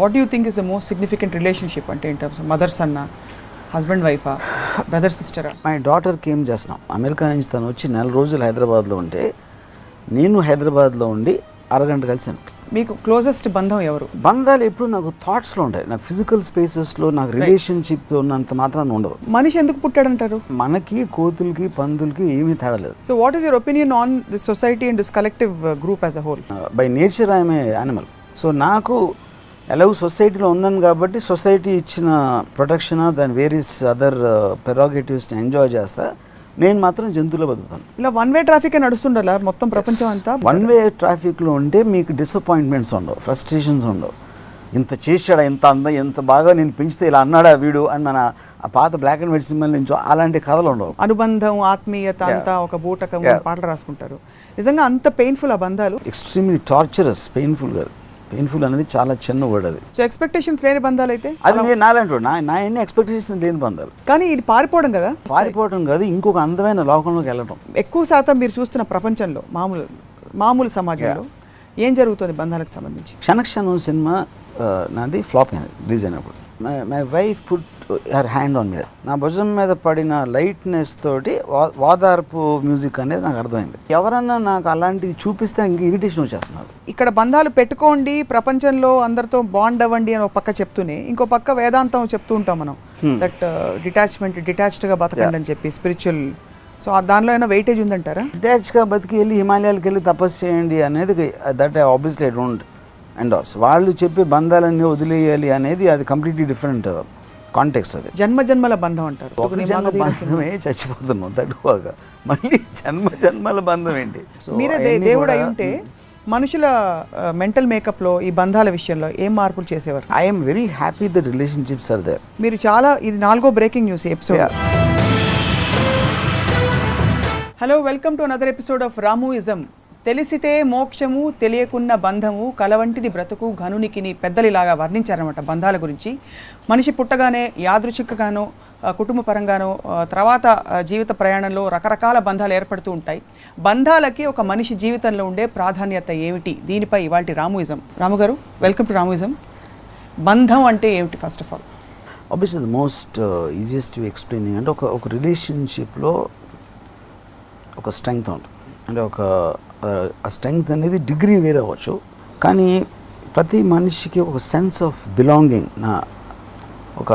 What you think is the most significant relationship అంటే in terms mother సన్నా, husband వైఫా, brother సిస్టరా? My daughter came చేస్తున్నాం America నుంచి తను వచ్చి 4 రోజులు హైదరాబాద్లో ఉంటే నేను హైదరాబాద్లో ఉండి అరగంట కలిసాను. మీకు క్లోజెస్ట్ బంధం ఎవరు? బంధాలు ఎప్పుడు నాకు థాట్స్లో ఉంటాయి, నాకు ఫిజికల్ స్పేసెస్లో నాకు రిలేషన్షిప్ ఉన్నంత మాత్రాన ఉండదు. మనిషి ఎందుకు పుట్టాడంటారు? మనకి కోతులకి పందులకి ఏమీ తేడా లేదు. So what is your opinion on this society and this collective group as a whole? By nature I'm a animal. So నాకు ఎలాగో సొసైటీలో ఉన్నాను కాబట్టి సొసైటీ ఇచ్చిన ప్రొటెక్షన్ దాని వేరియస్ అదర్ పెరాగేటివ్స్ని ఎంజాయ్ చేస్తా. నేను మాత్రం జంతువులో బతుకుతాను. ఇలా వన్ వే ట్రాఫిక్ అని నడుస్తుండాలా మొత్తం ప్రపంచం అంతా? వన్ వే ట్రాఫిక్లో ఉంటే మీకు డిసప్పాయింట్మెంట్స్ ఉండవు, ఫ్రస్ట్రేషన్స్ ఉండవు. ఇంత చేశాడా, ఇంత ఎంత బాగా నేను పెంచితే ఇలా అన్నాడా వీడు అని మన ఆ పాత బ్లాక్ అండ్ వైట్ సినిమాల నుంచి అలాంటి కథలు ఉండవు. అనుబంధం, ఆత్మీయత అంతా ఒక బూటకం పాటలు రాసుకుంటారు. నిజంగా అంత పెయిన్ఫుల్ ఆ బంధాలు? Extremely torturous. పెయిన్ఫుల్ కాదు, పెయిన్ఫుల్ అనేది చాలా చిన్న వర్డ్ అది. సో ఎక్స్పెక్టేషన్స్ లేని బంధాలు అయితే అది నేను నాలంటూ నా ఎన్ని ఎక్స్పెక్టేషన్స్ లేని బంధాలు. కానీ ఇది పారిపోవడం కదా? పారిపోవడం కాదు, ఇంకొక అందమైన లోకంలోకి వెళ్ళడం. ఎక్కువ శాతం మీరు చూస్తున్న ప్రపంచంలో మామూలు సమాజంలో ఏం జరుగుతుంది బంధాలకు సంబంధించి? క్షణక్షణం సినిమా నాది ఫ్లాప్ అయింది రిలీజ్ అయినప్పుడు. My wife put her hand on మీద. నా భుజం మీద పడిన లైట్నెస్ తోటి వాదార్పు మ్యూజిక్ అనేది నాకు అర్థమైంది. ఎవరన్నా నాకు అలాంటిది చూపిస్తే ఇంక ఇరిటేషన్ వచ్చేస్తున్నారు. ఇక్కడ బంధాలు పెట్టుకోండి, ప్రపంచంలో అందరితో బాండ్ అవ్వండి అని ఒక పక్క చెప్తూనే ఇంకో పక్క వేదాంతం చెప్తూ ఉంటాం మనం, దట్ డిటాచ్డ్గా బతకండి అని చెప్పి స్పిరిచువల్. సో దానిలో ఏమైనా వెయిటేజ్ ఉందంటారా? డిటాచ్గా బతికి వెళ్ళి హిమాలయాలకు వెళ్ళి తపస్సు చేయండి అనేది that obviously I don't endorse. వాళ్ళు చెప్పే బంధాలన్నీ వదిలేయాలి అనేది అది కంప్లీట్లీ డిఫరెంట్ కాంటెక్స్ట్. అది జన్మల బంధం అంటారు. ఒక జన్మ బంధమే చచ్చిపోతున్నాం తట్టుకోగా, మళ్ళీ జన్మల బంధం ఏంటి? మీరే దేవుడు అయి ఉంటే మనుషుల మెంటల్ మేకప్లో ఈ బంధాల విషయంలో ఏం మార్పులు చేసేవారు? I'm very happy the relationships are there. మీరు చాలా, ఇది 4వ breaking news episode. Hello, welcome to another episode of Ramuism. తెలిసితే మోక్షము, తెలియకున్న బంధము, కలవంటిది బ్రతుకు ఘనునికిని పెద్దలిలాగా వర్ణించారనమాట బంధాల గురించి. మనిషి పుట్టగానే యాదృచ్ఛికగానో కుటుంబ పరంగానో తర్వాత జీవిత ప్రయాణంలో రకరకాల బంధాలు ఏర్పడుతూ ఉంటాయి. బంధాలకి ఒక మనిషి జీవితంలో ఉండే ప్రాధాన్యత ఏమిటి? దీనిపై ఇవాల్టి రాముయిజం. రాము గారు, వెల్కమ్ టు రాముయిజం. బంధం అంటే ఏమిటి first of all? Obviously the most easiest explaining అంటే ఒక రిలేషన్షిప్లో ఒక స్ట్రెంగ్త్ ఉంటుంది. అంటే ఆ స్ట్రెంగ్త్ అనేది డిగ్రీ వేరే అవ్వచ్చు, కానీ ప్రతి మనిషికి ఒక సెన్స్ ఆఫ్ బిలాంగింగ్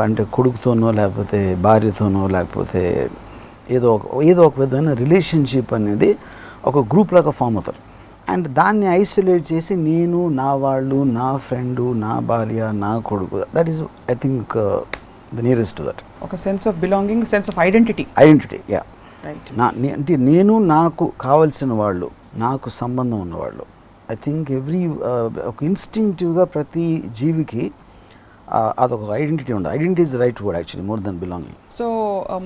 అంటే కొడుకుతోనో లేకపోతే భార్యతోనో లేకపోతే ఏదో ఒక విధమైన రిలేషన్షిప్ అనేది ఒక గ్రూప్ లాగా ఫామ్ అవుతారు. అండ్ దాన్ని ఐసోలేట్ చేసి నేను, నా వాళ్ళు, నా ఫ్రెండు, నా భార్య, నా కొడుకు, that is I think the nearest to that. ఒక sense of belonging, sense of identity. Yeah. అంటే నేను, నాకు కావలసిన వాళ్ళు, నాకు సంబంధం ఉన్నవాళ్ళు. ఐ థింక్ ఒక ఇన్స్టింక్టివ్గా ప్రతి జీవికి అదొక ఐడెంటిటీ ఉండదు. Identity is right word actually, more than belonging. So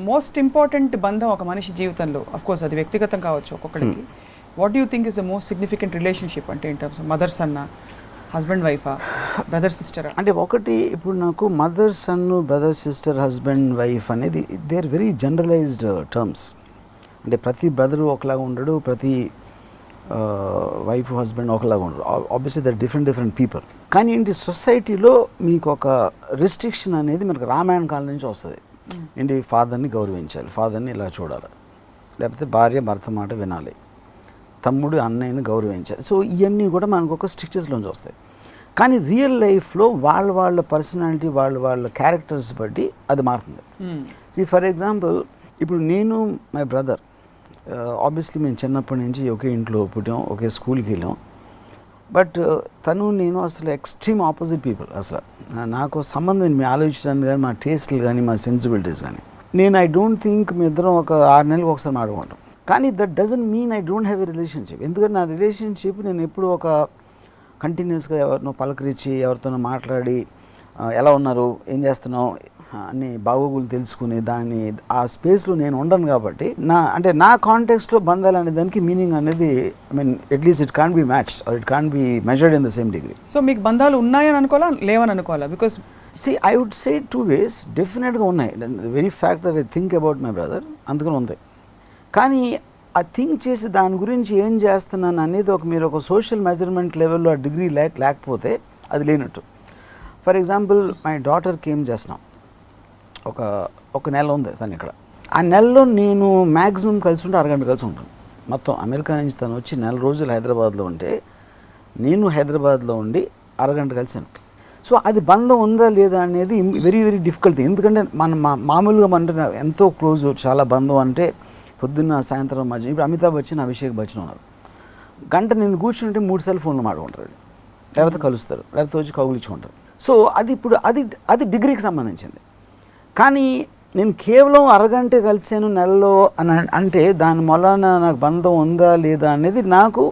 most important బంధం ఒక మనిషి జీవితంలో, అఫ్ కోర్స్ అది వ్యక్తిగతం కావచ్చు ఒక్కొక్కరికి. What you think is the most significant relationship అంటే ఇన్ టర్మ్స్ మదర్ సన్నా, హస్బెండ్ వైఫా, బ్రదర్ సిస్టరా? అంటే ఒకటి, ఇప్పుడు నాకు mother son, brother sister, husband wife అనేది they are very generalized terms. అంటే ప్రతి బ్రదరు ఒకలాగా ఉండడు, ప్రతి వైఫ్ హస్బెండ్ ఒకలాగా ఉండడు. Obviously they're different people. కానీ ఏంటి, సొసైటీలో మీకు ఒక రెస్ట్రిక్షన్ అనేది మనకు రామాయణ కాలం నుంచి వస్తుంది. ఏంటి, ఫాదర్ని గౌరవించాలి, ఫాదర్ని ఇలా చూడాలి, లేకపోతే భార్య భర్త మాట వినాలి, తమ్ముడు అన్నయ్యని గౌరవించాలి. సో ఇవన్నీ కూడా మనకు ఒక స్ట్రిక్చర్స్లోంచి వస్తాయి. కానీ రియల్ లైఫ్లో వాళ్ళ పర్సనాలిటీ, వాళ్ళ క్యారెక్టర్స్ బట్టి అది మారుతుంది. ఫర్ ఎగ్జాంపుల్, ఇప్పుడు నేను, మై బ్రదర్, ఆబ్వియస్లీ మేము చిన్నప్పటి నుంచి ఒకే ఇంట్లో పుట్టాం, ఒకే స్కూల్కి వెళ్ళాం. బట్ తను నేను అసలు ఎక్స్ట్రీమ్ ఆపోజిట్ పీపుల్. అసలు నాకు సంబంధం మీ ఆలోచించడానికి కానీ, మా టేస్ట్లు కానీ, మా సెన్సిబిలిటీస్ కానీ. ఐ డోంట్ థింక్ మీ ఇద్దరం ఒక 6 నెలలకు ఒకసారి మాట్లాడుకుంటాం. కానీ that doesn't mean I don't have a relationship. ఎందుకంటే నా రిలేషన్షిప్ నేను ఎప్పుడు ఒక కంటిన్యూస్గా ఎవరినో పలకరించి, ఎవరితోనో మాట్లాడి, ఎలా ఉన్నారు, ఏం చేస్తున్నావు అన్ని బాగోగులు తెలుసుకుని దాన్ని ఆ స్పేస్లో నేను ఉండను. కాబట్టి నా కాంటెక్స్ట్లో బంధాలు అనే దానికి మీనింగ్ అనేది, I mean at least it can't be matched or it can't be measured in the same degree. So మీకు బంధాలు ఉన్నాయని అనుకోవాలా, లేవని అనుకోవాలా? Because I would say 2 ways. డెఫినెట్గా ఉన్నాయి. Very fact that I think about my brother, అందుకని ఉంది. కానీ ఆ థింక్ చేసి దాని గురించి ఏం చేస్తున్నాను అనేది మీరు ఒక సోషల్ మెజర్మెంట్ లెవెల్లో ఆ డిగ్రీ లేకపోతే అది లేనట్టు. For example my daughter came just now, ఒక నెల ఉంది తను ఇక్కడ. ఆ నెలలో నేను మ్యాక్సిమం కలిసి ఉంటే అరగంట కలిసి ఉంటాను. మొత్తం అమెరికా నుంచి తను వచ్చి 4 రోజులు హైదరాబాద్లో ఉంటే నేను హైదరాబాద్లో ఉండి అరగంట కలిసాను. సో అది బంధం ఉందా లేదా అనేది వెరీ వెరీ డిఫికల్ట్. ఎందుకంటే మామూలుగా మన ఎంతో క్లోజ్ చాలా బంధం అంటే పొద్దున్న సాయంత్రం మధ్య. ఇప్పుడు అమితాబ్ బచ్చన్ అభిషేక్ బచ్చన్ ఉన్నారు, గంట నేను కూర్చుంటే 3 సెల్ ఫోన్లు మాట్లాడుకుంటారు, లేకపోతే కలుస్తారు, లేకపోతే వచ్చి కౌగులించుకుంటారు. సో అది ఇప్పుడు అది డిగ్రీకి సంబంధించింది. కానీ నేను కేవలం అరగంట కలిసాను నెలలో అని అంటే దాని వలన నాకు బంధం ఉందా లేదా అనేది నాకు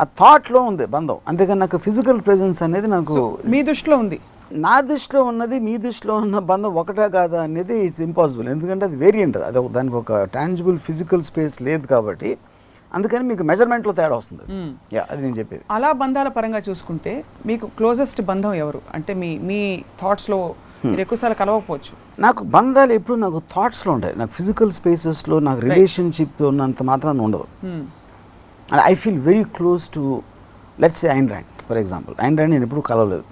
ఆ థాట్లో ఉంది బంధం. అంతేకాని నాకు ఫిజికల్ ప్రెజెన్స్ అనేది నాకు మీ దృష్టిలో ఉంది. నా దృష్టిలో ఉన్నది మీ దృష్టిలో ఉన్న బంధం ఒకటే కాదా అనేది ఇట్స్ ఇంపాసిబుల్. ఎందుకంటే అది వేరియంట్, అది దానికి ఒక టాంజిబుల్ ఫిజికల్ స్పేస్ లేదు కాబట్టి అందుకని మీకు మెజర్మెంట్లో తేడా వస్తుంది. అది నేను చెప్పేది. అలా బంధాల పరంగా చూసుకుంటే మీకు క్లోజెస్ట్ బంధం ఎవరు అంటే మీ థాట్స్లో మీరు ఎక్కువసార్లు కలవకపోవచ్చు. నాకు బంధాలు ఎప్పుడు నాకు థాట్స్లో ఉంటాయి, నాకు ఫిజికల్ స్పేసెస్లో నాకు రిలేషన్షిప్ ఉన్నంత మాత్రాన ఉండదు. And I feel very close to let's say Ayn Rand for example. Ayn Rand నేను ఎప్పుడు కలవలేదు,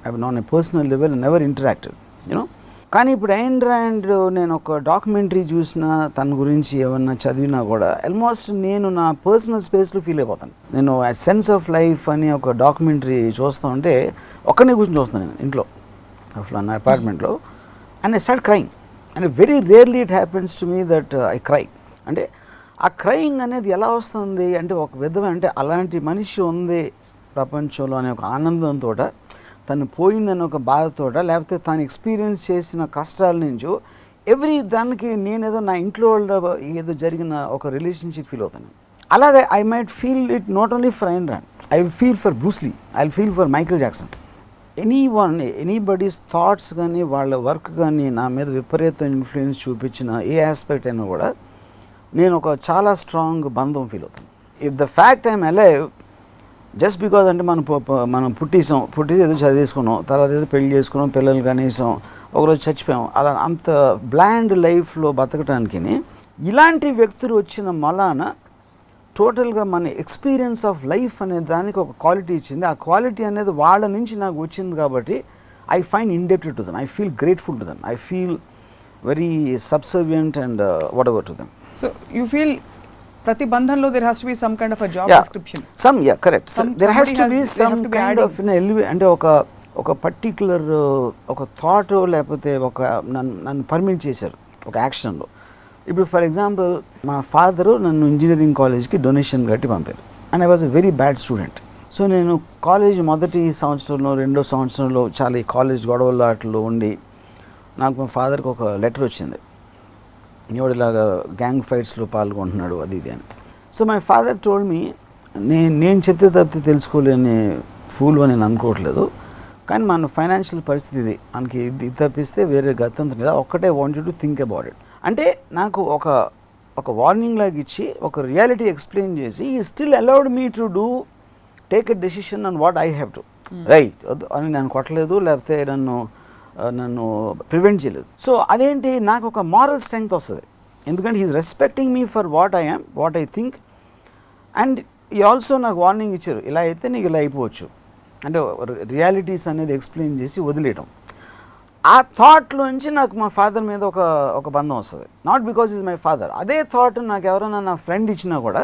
I non A personal level never interacted you know. కానీ ఇప్పుడు ఐన్ ర్యాండ్ నేను ఒక డాక్యుమెంటరీ చూసినా తన గురించి ఏమన్నా చదివినా కూడా ఆల్మోస్ట్ నేను నా పర్సనల్ స్పేస్లో ఫీల్ అయిపోతాను. నేను సెన్స్ ఆఫ్ లైఫ్ అని ఒక డాక్యుమెంటరీ చూస్తూ ఉంటే ఒక్కనే కూర్చొని చూస్తాను నేను ఇంట్లో నా అపార్ట్మెంట్లో, and I start crying. And very rarely it happens to me that I cry. అంటే ఆ క్రయింగ్ అనేది ఎలా వస్తుంది అంటే ఒక విధమైన అంటే అలాంటి మనిషి ఉంది ప్రపంచంలో అనే ఒక ఆనందంతో, తను పోయిందని ఒక బాధతో, లేకపోతే తను ఎక్స్పీరియన్స్ చేసిన కష్టాల నుంచి ఎవ్రీ దానికి నేనేదో నా ఇంట్లో ఏదో జరిగిన ఒక రిలేషన్షిప్ ఫీల్ అవుతాను. అలాగే I might feel it not only for Ayn Rand, I feel for Bruce Lee, I feel for Michael Jackson. Anybody's thoughts కానీ వాళ్ళ వర్క్ కానీ నా మీద విపరీత ఇన్ఫ్లుయెన్స్ చూపించిన ఏ ఆస్పెక్ట్ అయినా కూడా నేను ఒక చాలా స్ట్రాంగ్ బంధం ఫీల్ అవుతాను. If the fact I'm alive just because అంటే మనం పుట్టేసి ఏదో చదివేసుకున్నాం, తర్వాత ఏదో పెళ్లి చేసుకున్నాం, పిల్లలు కనీసం ఒకరోజు చచ్చిపోయాం, అలా అంత బ్లాండ్ లైఫ్లో బతకటానికి ఇలాంటి వ్యక్తులు వచ్చిన మలాన టోటల్గా మన ఎక్స్పీరియన్స్ ఆఫ్ లైఫ్ అనే దానికి ఒక క్వాలిటీ ఇచ్చింది. ఆ క్వాలిటీ అనేది వాళ్ళ నుంచి నాకు వచ్చింది కాబట్టి I find indebted to them, I feel grateful to them, I feel very subservient and what ever to them. So you feel ప్రతి బంధంలో there has to be some kind of a job description. Correct. There has to be some kind of అంటే ఒక particular ఒక thought లేకపోతే ఒక నన్ను permit చేశారు ఒక యాక్షన్లో. ఇప్పుడు ఫర్ ఎగ్జాంపుల్ మా ఫాదరు నన్ను ఇంజనీరింగ్ కాలేజ్కి డొనేషన్ కట్టి పంపారు, and I was a very bad student. So నేను కాలేజ్ మొదటి సంవత్సరంలో 2వ సంవత్సరంలో చాలా ఈ కాలేజ్ గొడవల ఆటల్లో ఉండి నాకు మా ఫాదర్కి ఒక లెటర్ వచ్చింది, ఇలాగా గ్యాంగ్ ఫైట్స్లో పాల్గొంటున్నాడు అది ఇది అని. So my father told me, నేను చెప్తే తప్పితే తెలుసుకోలేని ఫూల్ అని నేను అనుకోవట్లేదు, కానీ మన ఫైనాన్షియల్ పరిస్థితి ఇది, మనకి ఇది తప్పిస్తే వేరే గతంతో లేదా ఒక్కటే want to think about it. అంటే నాకు ఒక వార్నింగ్ లాగా ఇచ్చి ఒక రియాలిటీ ఎక్స్ప్లెయిన్ చేసి ఈ still allowed me to do take a decision on what I have to right అని నన్ను కొట్టలేదు, లేకపోతే నన్ను ప్రివెంట్ చేయలేదు. సో అదేంటి నాకు ఒక మారల్ స్ట్రెంగ్త్ వస్తుంది, ఎందుకంటే he is respecting me for what I am, what I think, and ఈ ఆల్సో నాకు వార్నింగ్ ఇచ్చారు, ఇలా అయితే నీకు ఇలా అయిపోవచ్చు అంటే రియాలిటీస్ అనేది ఎక్స్ప్లెయిన్ చేసి వదిలేయడం. ఆ థాట్లోంచి నాకు మా ఫాదర్ మీద ఒక బంధం వస్తుంది, not because is my father. అదే థాట్ నాకు ఎవరైనా నా ఫ్రెండ్ ఇచ్చినా కూడా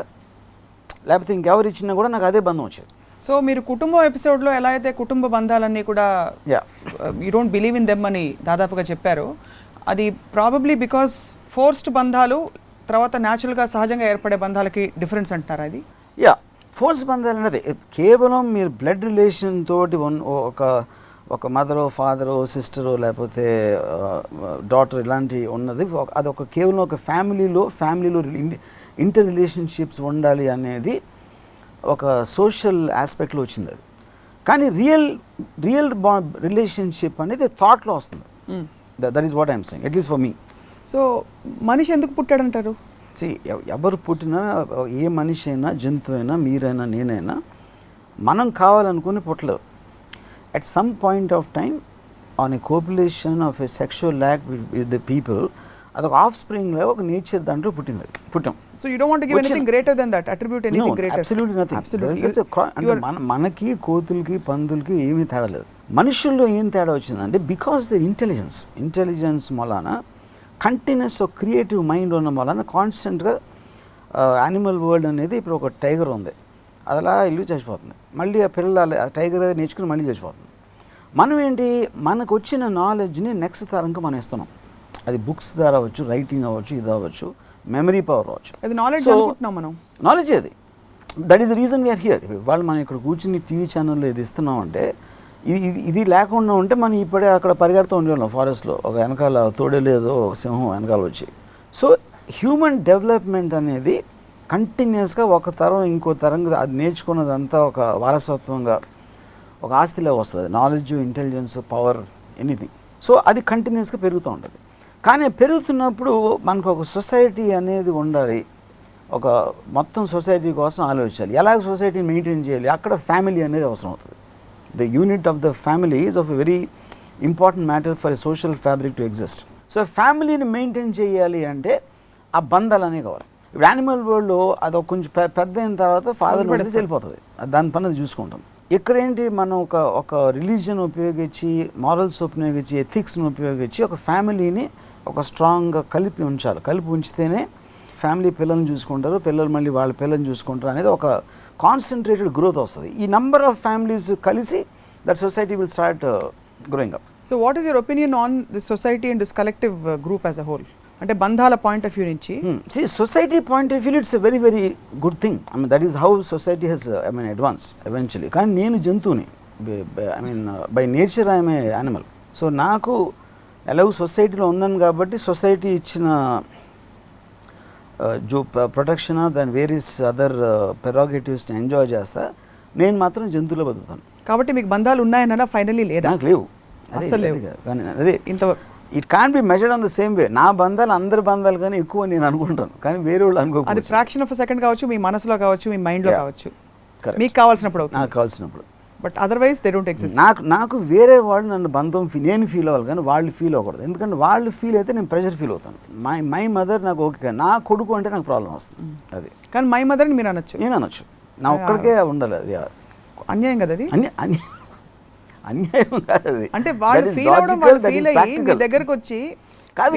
లేకపోతే ఇంకెవరు ఇచ్చినా కూడా నాకు అదే బంధం వచ్చేది. సో మీరు కుటుంబం ఎపిసోడ్లో ఎలా అయితే కుటుంబ బంధాలన్నీ కూడా you don't believe in them అని దాదాపుగా చెప్పారు, అది ప్రాబబ్లీ బికాస్ ఫోర్స్డ్ బంధాలు తర్వాత న్యాచురల్గా సహజంగా ఏర్పడే బంధాలకి డిఫరెన్స్ అంటారా? అది ఫోర్స్ బంధాలు అనేది కేవలం మీరు బ్లడ్ రిలేషన్ తోటి ఒక మదరో ఫాదరో సిస్టరో లేకపోతే డాటర్ ఇలాంటి ఉన్నది, అదొక కేవలం ఒక ఫ్యామిలీలో ఇంటర్ రిలేషన్షిప్స్ ఉండాలి అనేది ఒక సోషల్ ఆస్పెక్ట్లో వచ్చింది అది. కానీ రియల్ రిలేషన్షిప్ అనేది థాట్లో వస్తుంది. That is what I'm saying, at least for me. So మనిషి ఎందుకు పుట్టాడంటారు? ఎవరు పుట్టినా ఏ మనిషి అయినా జంతువు అయినా మీరైనా నేనైనా మనం కావాలనుకుని పుట్టలేదు. At some point of time on a copulation of a sexual act with the people, అదొక ఆఫ్ స్ప్రింగ్లో ఒక నేచర్ దాంట్లో పుట్టాం. So you don't want to give anything greater than that, attribute anything greater. Absolutely nothing. మనకి కోతులకి పందులకి ఏమీ తేడా లేదు. మనుషుల్లో ఏం తేడా వచ్చిందంటే బికాస్ ద ఇంటెలిజెన్స్ మూలాన కంటిన్యూస్ క్రియేటివ్ మైండ్ ఉన్న మూలాన కాన్స్టెంట్గా యానిమల్ వరల్డ్ అనేది ఇప్పుడు ఒక టైగర్ ఉంది, అది అలా ఇల్లు చచ్చిపోతుంది, మళ్ళీ ఆ పిల్లలు ఆ టైగర్ నేర్చుకుని మళ్ళీ చచ్చిపోతుంది. మనం ఏంటి, మనకు వచ్చిన నాలెడ్జ్ని నెక్స్ట్ తరంగా మనం ఇస్తున్నాం. అది బుక్స్ ద్వారా అవ్వచ్చు, రైటింగ్ అవ్వచ్చు, ఇది అవ్వచ్చు, మెమరీ పవర్ అవ్వచ్చు. అది నాలెడ్జ్ అనుకుంటున్నాం మనం. నాలెడ్జ్ అది, that is the reason we are here. వాళ్ళు మనం ఇక్కడ కూర్చుని టీవీ ఛానల్లో ఇది ఇస్తున్నాం అంటే ఇది లేకుండా ఉంటే మనం ఇప్పుడే అక్కడ పరిగెడుతూ ఉండేవాళ్ళం ఫారెస్ట్లో, ఒక వెనకాల తోడేలేదో ఒక సింహం వెనకాల వచ్చి. సో హ్యూమన్ డెవలప్మెంట్ అనేది కంటిన్యూస్గా ఒక తరం ఇంకో తరంగా అది నేర్చుకున్నదంతా ఒక వారసత్వంగా ఒక ఆస్తిలో వస్తుంది. Knowledge, intelligence, power, anything. So అది కంటిన్యూస్గా పెరుగుతూ ఉంటుంది. కానీ పెరుగుతున్నప్పుడు మనకు ఒక సొసైటీ అనేది ఉండాలి, ఒక మొత్తం సొసైటీ కోసం ఆలోచించాలి, ఎలాగ సొసైటీని మెయింటైన్ చేయాలి. అక్కడ ఫ్యామిలీ అనేది అవసరం అవుతుంది. The unit of the family is of a very important matter for a social fabric to exist. So ఫ్యామిలీని మెయింటైన్ చేయాలి అంటే ఆ బంధాలు అనేవి కావాలి. ఇప్పుడు యానిమల్ వరల్డ్లో అది కొంచెం పెద్ద అయిన తర్వాత ఫాదర్ పడితే వెళ్ళిపోతుంది, దాని పని అది చూసుకుంటాం. ఇక్కడేంటి, మనం ఒక రిలీజియన్ ఉపయోగించి, మారల్స్ ఉపయోగించి, ఎథిక్స్ని ఉపయోగించి ఒక ఫ్యామిలీని ఒక స్ట్రాంగ్గా కలిపి ఉంచాలి. కలిపి ఉంచితేనే ఫ్యామిలీ పిల్లల్ని చూసుకుంటారు, పిల్లలు మళ్ళీ వాళ్ళ పిల్లల్ని చూసుకుంటారు అనేది ఒక కాన్సన్ట్రేటెడ్ గ్రోత్ వస్తుంది. ఈ నెంబర్ ఆఫ్ ఫ్యామిలీస్ కలిసి that society will start growing up. So what is your opinion on this society and this collective group as a whole? అంటే బంధాల పాయింట్ ఆఫ్ వ్యూ నుంచి society point of view it's a very very good thing. I mean that is how society has advance eventually. కానీ నేను జంతువుని, I mean by nature I'm a animal. So నాకు ఎలాగో సొసైటీలో ఉన్నాను కాబట్టి సొసైటీ ఇచ్చిన జో ప్రొటెక్షన్ దాని వేరియస్ అదర్ పెరాగేటివ్స్ని ఎంజాయ్ చేస్తా. నేను మాత్రం జంతువులో బతుకుతాను. కాబట్టి మీకు బంధాలు ఉన్నాయన్నా ఫైనల్లీ లేదా? నాకు లేవు, అసలు లేవు. కానీ అదే ఇంతవరకు it can be measured on the same way. నా బంధాలు అందరి బంధాలు కానీ ఎక్కువ నేను అనుకుంటాను, కానీ వేరే వాళ్ళు అనుకో. అది ఫ్రాక్షన్ ఆఫ్ సెకండ్ కావచ్చు, మీ మనసులో కావచ్చు, మీ మైండ్లో కావచ్చు, మీకు కావాల్సినప్పుడు అవుతుంది. నాకు కావాల్సినప్పుడు. But otherwise they don't exist. నాకు వేరే వాళ్ళు నన్ను బంధం నేను ఫీల్ అవ్వాలి, కానీ వాళ్ళు ఫీల్ అవ్వకూడదు. ఎందుకంటే వాళ్ళు ఫీల్ అయితే నేను ప్రెషర్ ఫీల్ అవుతాను. మై మదర్ నాకు ఓకే, కానీ నా కొడుకు అంటే నాకు ప్రాబ్లం వస్తుంది. అది కానీ మై మదర్ని మీరు అనొచ్చు, నేను అనొచ్చు, నా ఒక్కడికే ఉండాలి. అది అన్యాయం కదా అది. అన్యాయం కాదు అది. అంటే వాళ్ళు ఫీల్ అవడం, వాళ్ళు ఫీల్ అయ్యి మీ దగ్గరకు వచ్చి కాదు,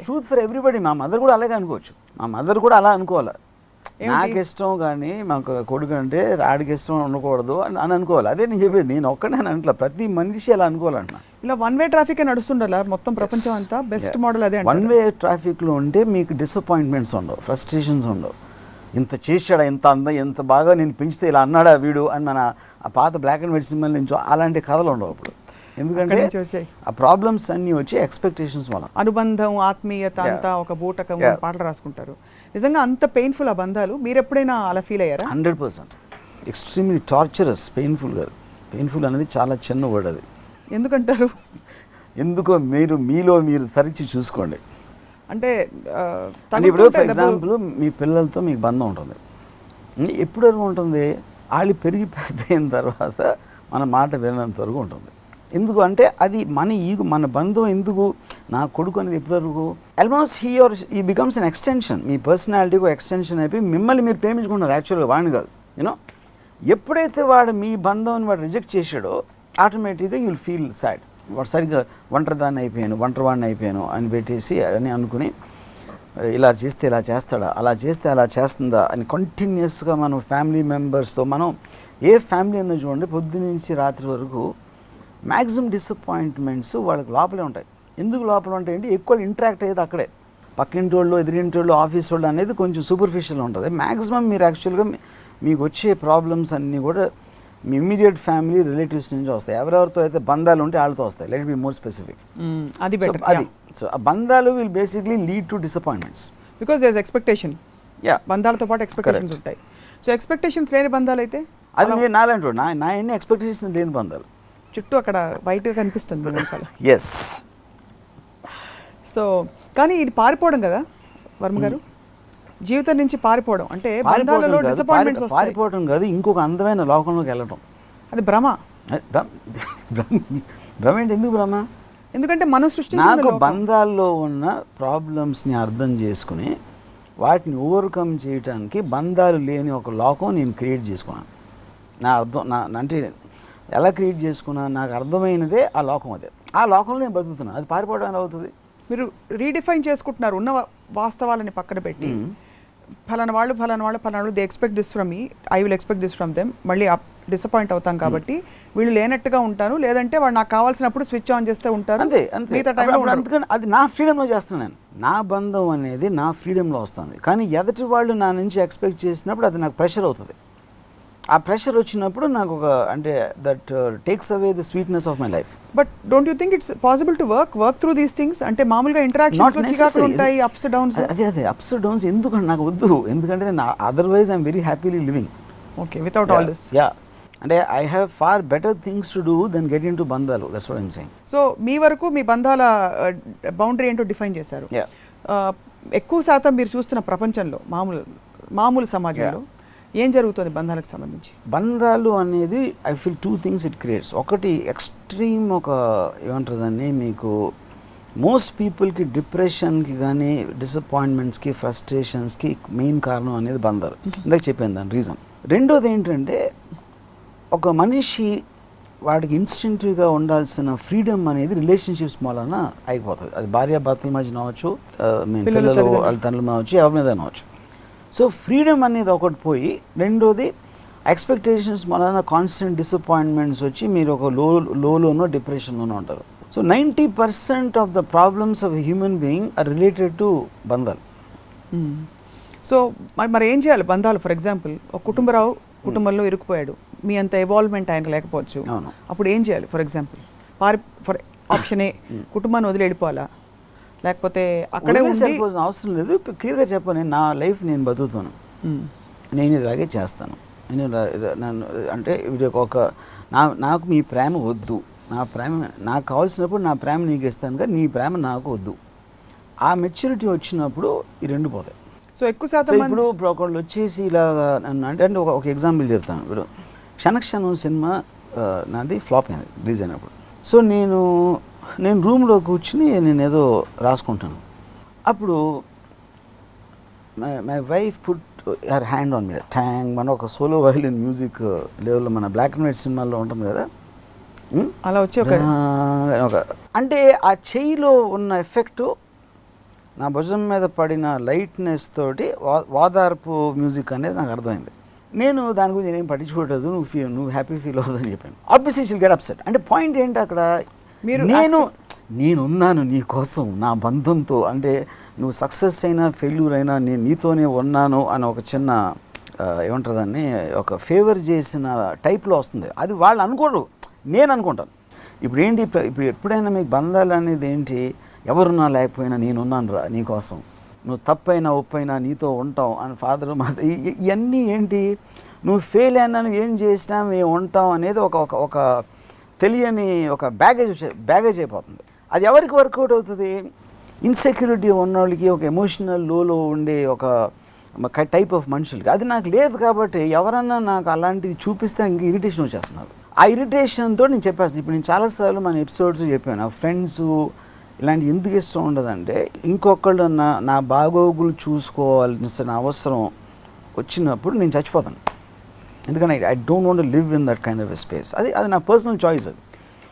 ట్రూత్ ఫర్ ఎవ్రీబడి. మా మదర్ కూడా అలాగే అనుకోవచ్చు, మా మదర్ కూడా అలా అనుకోవాలి. నాకు ఇష్టం కానీ మాకు కొడుకు అంటే ఆడికి ఇష్టం ఉండకూడదు అని అనుకోవాలి. అదే నేను చెప్పేది, నేను ఒక్కడే అంటలా, ప్రతి మనిషి అలా అనుకోవాలంటున్నా. ఇలా వన్ వే ట్రాఫిక్ నడుస్తుండాల మొత్తం ప్రపంచం అంతా. బెస్ట్ మోడల్ అదే. వన్ వే ట్రాఫిక్లో ఉంటే మీకు డిసప్పాయింట్మెంట్స్ ఉండవు, ఫ్రస్ట్రేషన్స్ ఉండవు. ఇంత చేశాడా, ఎంత బాగా నేను పెంచితే ఇలా అన్నాడా వీడు అని మన ఆ పాత బ్లాక్ అండ్ వైట్ సినిమాల నుంచి అలాంటి కథలు ఉండవు అప్పుడు. ఎందుకంటే ఆ ప్రాబ్లమ్స్ అన్నీ వచ్చి ఎక్స్పెక్టేషన్స్ వల్ల. అనుబంధం, ఆత్మీయత అంతా ఒక బూటకం, పాటలు రాసుకుంటారు. నిజంగా అంత పెయిన్ఫుల్ ఆ బంధాలు? మీరు ఎప్పుడైనా అలా ఫీల్ అయ్యారా? 100%. Extremely torturous. పెయిన్ఫుల్ కాదు, పెయిన్ఫుల్ అనేది చాలా చిన్న వర్డ్. అది ఎందుకంటారు? ఎందుకో మీలో మీరు తరిచి చూసుకోండి. అంటే ఇప్పుడు ఫర్ ఎగ్జాంపుల్ మీ పిల్లలతో మీకు బంధం ఉంటుంది. ఎప్పుడు వరకు ఉంటుంది? వాళ్ళు పెరిగి పెద్ద అయిన తర్వాత మన మాట వినంత వరకు ఉంటుంది. ఎందుకు అంటే అది మన బంధం ఎందుకు, నా కొడుకు అనేది ఎప్పటి వరకు almost he becomes an extension. మీ పర్సనాలిటీకి ఎక్స్టెన్షన్ అయిపోయి మిమ్మల్ని మీరు ప్రేమించుకుంటారు. యాక్చువల్గా వాడిని కాదు. యూనో, ఎప్పుడైతే వాడు మీ బంధం వాడు రిజెక్ట్ చేశాడో ఆటోమేటిక్గా యూల్ ఫీల్ సాడ్. వాడు సరిగ్గా ఒంటరిదాన్ని అయిపోయాను అని పెట్టేసి అని అనుకుని ఇలా చేస్తే ఇలా చేస్తాడా, అలా చేస్తే అలా చేస్తుందా అని కంటిన్యూస్గా మనం ఫ్యామిలీ మెంబర్స్తో, మనం ఏ ఫ్యామిలీ అన్న చూడండి, పొద్దునుంచి రాత్రి వరకు మ్యాక్సిమం డిసప్పాయింట్మెంట్స్ వాళ్ళకి లోపలే ఉంటాయి. ఎందుకు లోపల ఉంటాయంటే ఎక్కువ ఇంటరాక్ట్ అయ్యేది అక్కడే. పక్కింటి వాళ్ళు, ఎదిరింటి వాళ్ళు, ఆఫీస్ వాళ్ళు అనేది కొంచెం సూపర్ఫిషియల్ ఉంటుంది. మ్యాక్సిమం మీరు యాక్చువల్గా మీకు వచ్చే ప్రాబ్లమ్స్ అన్నీ కూడా మీ ఇమ్మీడియట్ ఫ్యామిలీ రిలేటివ్స్ నుంచి వస్తాయి. ఎవరెవరితో అయితే బంధాలు ఉంటే వాళ్ళతో వస్తాయి. Let be more specific. అది బెటర్. అది సో ఆ బంధాలు will basically lead to disappointments because there is expectation. బంధాలతో పాటు ఎక్స్పెక్టేషన్స్ ఉంటాయి. సో ఎక్స్పెక్టేషన్స్ లేని బంధాలు అయితే అది నేను నాలంటూ నా ఎన్ని ఎక్స్పెక్టేషన్స్ లేని బంధాలు చుట్టూ అక్కడ బయటగా కనిపిస్తుంది. ఎస్. సో కానీ ఇది పారిపోవడం కదా వర్మ గారు, జీవితం నుంచి పారిపోవడం అంటే బంధాలలో డిసప్పాయింట్మెంట్స్ వస్తాయి. పారిపోవడం కాదు, ఇంకొక అందమైన లోకంలోకి వెళ్ళటం. అది భ్రమ. భ్రమ ఏంటి? ఎందుకు భ్రమ? ఎందుకంటే మనం సృష్టించిన నాకు లోకం. బంధాల్లో ఉన్న ప్రాబ్లమ్స్ని అర్థం చేసుకుని వాటిని ఓవర్కమ్ చేయడానికి బంధాలు లేని ఒక లోకం నేను క్రియేట్ చేసుకున్నాను. అంటే ఎలా క్రియేట్ చేసుకున్నా నాకు అర్థమైనదే ఆ లోకం. అదే ఆ లోకంలో నేను బతుకుతున్నాను. అది పారిపోవడం ఎలా అవుతుంది? మీరు రీడిఫైన్ చేసుకుంటున్నారు ఉన్న వాస్తవాలని పక్కన పెట్టి. ఫలానా వాళ్ళు they expect this from me, I will expect this from them. మళ్ళీ డిసప్పాయింట్ అవుతాం కాబట్టి వీళ్ళు లేనట్టుగా ఉంటాను, లేదంటే వాళ్ళు నాకు కావాల్సినప్పుడు స్విచ్ ఆన్ చేస్తే ఉంటారు. అంతే మిగతా టైంలో అందుకని అది నా ఫ్రీడంలో చేస్తున్నాను. నా బంధం అనేది నా ఫ్రీడంలో వస్తుంది. కానీ ఎదుటి వాళ్ళు నా నుంచి ఎక్స్పెక్ట్ చేసినప్పుడు అది నాకు ప్రెషర్ అవుతుంది. ఆ ప్రెషర్ వచ్చినప్పుడు నాకు ఒక అంటే that takes away the sweetness of my life. But don't you think it's possible to work through these things? అంటే మామూలుగా ఇంటరాక్షన్స్ లో చికాకులు ఉంటాయి, అప్స్ డౌన్స్. అదే అప్స్ డౌన్స్ ఎందుకంటే నాకు వద్దు. ఎందుకంటే otherwise I'm very happily living. Okay, without all this. Yeah, అంటే I have far better things to do then get into బంధాలు. That's what I'm saying. So మీ వరకు మీ బంధాల బౌండరీ ఏంటో డిఫైన్ చేశారు. ఎక్కువ శాతం మీరు చూస్తున్న ప్రపంచంలో మామూలు సమాజంలో ఏం జరుగుతుంది బంధాలకు సంబంధించి? బంధాలు అనేది I feel two things it creates. ఒకటి ఎక్స్ట్రీమ్ ఒక ఏమంటుందని మీకు మోస్ట్ పీపుల్కి డిప్రెషన్కి కానీ డిసప్పాయింట్మెంట్స్కి ఫ్రస్ట్రేషన్స్కి మెయిన్ కారణం అనేది బంధాలు. ఇందాక చెప్పాను దాని రీజన్. రెండోది ఏంటంటే ఒక మనిషి వాడికి ఇన్స్టింక్టివ్గా ఉండాల్సిన ఫ్రీడమ్ అనేది రిలేషన్షిప్స్ మూలన అయిపోతుంది. అది భార్యాభర్తల మధ్య అవ్వచ్చు, పిల్లలు వాళ్ళ తల్లి అవ్వచ్చు, ఎవరి మీద అవ్వచ్చు. సో ఫ్రీడమ్ అనేది ఒకటి పోయి, రెండోది ఎక్స్పెక్టేషన్స్ వలన కాన్స్టెంట్ డిసప్పాయింట్మెంట్స్ వచ్చి మీరు ఒక లోనో డిప్రెషన్లోనో ఉంటారు. So 90% of the problems of human being are related to బంధాలు. సో మరి ఏం చేయాలి బంధాలు? ఫర్ ఎగ్జాంపుల్ ఒక కుటుంబంలో ఇరుక్కుపోయాడు, మీ అంత ఎవాల్వ్మెంట్ ఆయనకు లేకపోవచ్చు, అప్పుడు ఏం చేయాలి? For example for option A, కుటుంబాన్ని వదిలి వెళ్ళిపోవాలా, లేకపోతే అక్కడే సరిపోసిన అవసరం లేదు. క్లియర్గా చెప్పాను, నా లైఫ్ నేను బతుకుతాను, నేను ఇలాగే చేస్తాను. అంటే ఇది ఒక నాకు మీ ప్రేమ వద్దు, నా ప్రేమ నాకు కావాల్సినప్పుడు నా ప్రేమ నీకు ఇస్తాను, కానీ నీ ప్రేమ నాకు వద్దు. ఆ మెచ్యూరిటీ వచ్చినప్పుడు ఈ రెండు పోతాయి. సో ఎక్కువ శాతం ఇప్పుడు ఒకళ్ళు వచ్చేసి ఇలాగా నన్ను అంటే ఒక ఎగ్జాంపుల్ చెప్తాను. ఇప్పుడు క్షణక్షణం సినిమా నాది ఫ్లాప్ అయింది రిలీజ్ అయినప్పుడు. సో నేను రూమ్లో కూర్చుని నేను ఏదో రాసుకుంటాను. అప్పుడు my wife put her hand on me, ట్యాంగ్ మన ఒక సోలో వైలిన్ మ్యూజిక్ లెవెల్లో మన బ్లాక్ అండ్ వైట్ సినిమాల్లో ఉంటుంది కదా, అలా వచ్చి ఒక అంటే ఆ చెయ్యిలో ఉన్న ఎఫెక్టు నా భుజం మీద పడిన లైట్నెస్ తోటి వాదార్పు మ్యూజిక్ అనేది నాకు అర్థమైంది. నేను దాని గురించి నేనేం పట్టించుకోవట్లేదు, నువ్వు హ్యాపీ ఫీల్ అవుతుందని చెప్పాను. Obviously she'll get upset. అంటే పాయింట్ ఏంటి అక్కడ, నేనున్నాను నీ కోసం, నా బంధంతో, అంటే నువ్వు సక్సెస్ అయినా ఫెయిల్యూర్ అయినా నేను నీతోనే ఉన్నాను అని ఒక చిన్న ఏమంటుందని ఒక ఫేవర్ చేసిన టైప్లో వస్తుంది. అది వాళ్ళు అనుకోరు, నేను అనుకుంటాను. ఇప్పుడు ఏంటి, ఇప్పుడు ఎప్పుడైనా మీకు బంధాలు అనేది ఏంటి, ఎవరున్నా లేకపోయినా నేనున్నాను రా నీకోసం, నువ్వు తప్పైనా ఒప్పైనా నీతో ఉంటాం అని ఫాదర్ మదర్, ఇవన్నీ ఏంటి, నువ్వు ఫెయిల్ అయినా నువ్వు ఏం చేసినా మేము ఉంటాం అనేది ఒక తెలియని ఒక బ్యాగేజ్ అయిపోతుంది. అది ఎవరికి వర్కౌట్ అవుతుంది? ఇన్సెక్యూరిటీ ఉన్నోళ్ళకి, ఒక ఎమోషనల్ లోలో ఉండే ఒక టైప్ ఆఫ్ మనుషులకి. అది నాకు లేదు కాబట్టి ఎవరన్నా నాకు అలాంటిది చూపిస్తే ఇంక ఇరిటేషన్ వచ్చేస్తున్నారు. ఆ ఇరిటేషన్తో నేను చెప్పేస్తాను. ఇప్పుడు నేను చాలాసార్లు మన ఎపిసోడ్స్ చెప్పాను, నా ఫ్రెండ్స్ ఇలాంటి ఎందుకు ఇష్టం ఉండదంటే, ఇంకొకళ్ళు నా బాగోగులు చూసుకోవాల్సిన అవసరం వచ్చినప్పుడు నేను చచ్చిపోతాను. ఎందుకంటే I don't want to live in that kind of space. అది నా పర్సనల్ చాయిస్.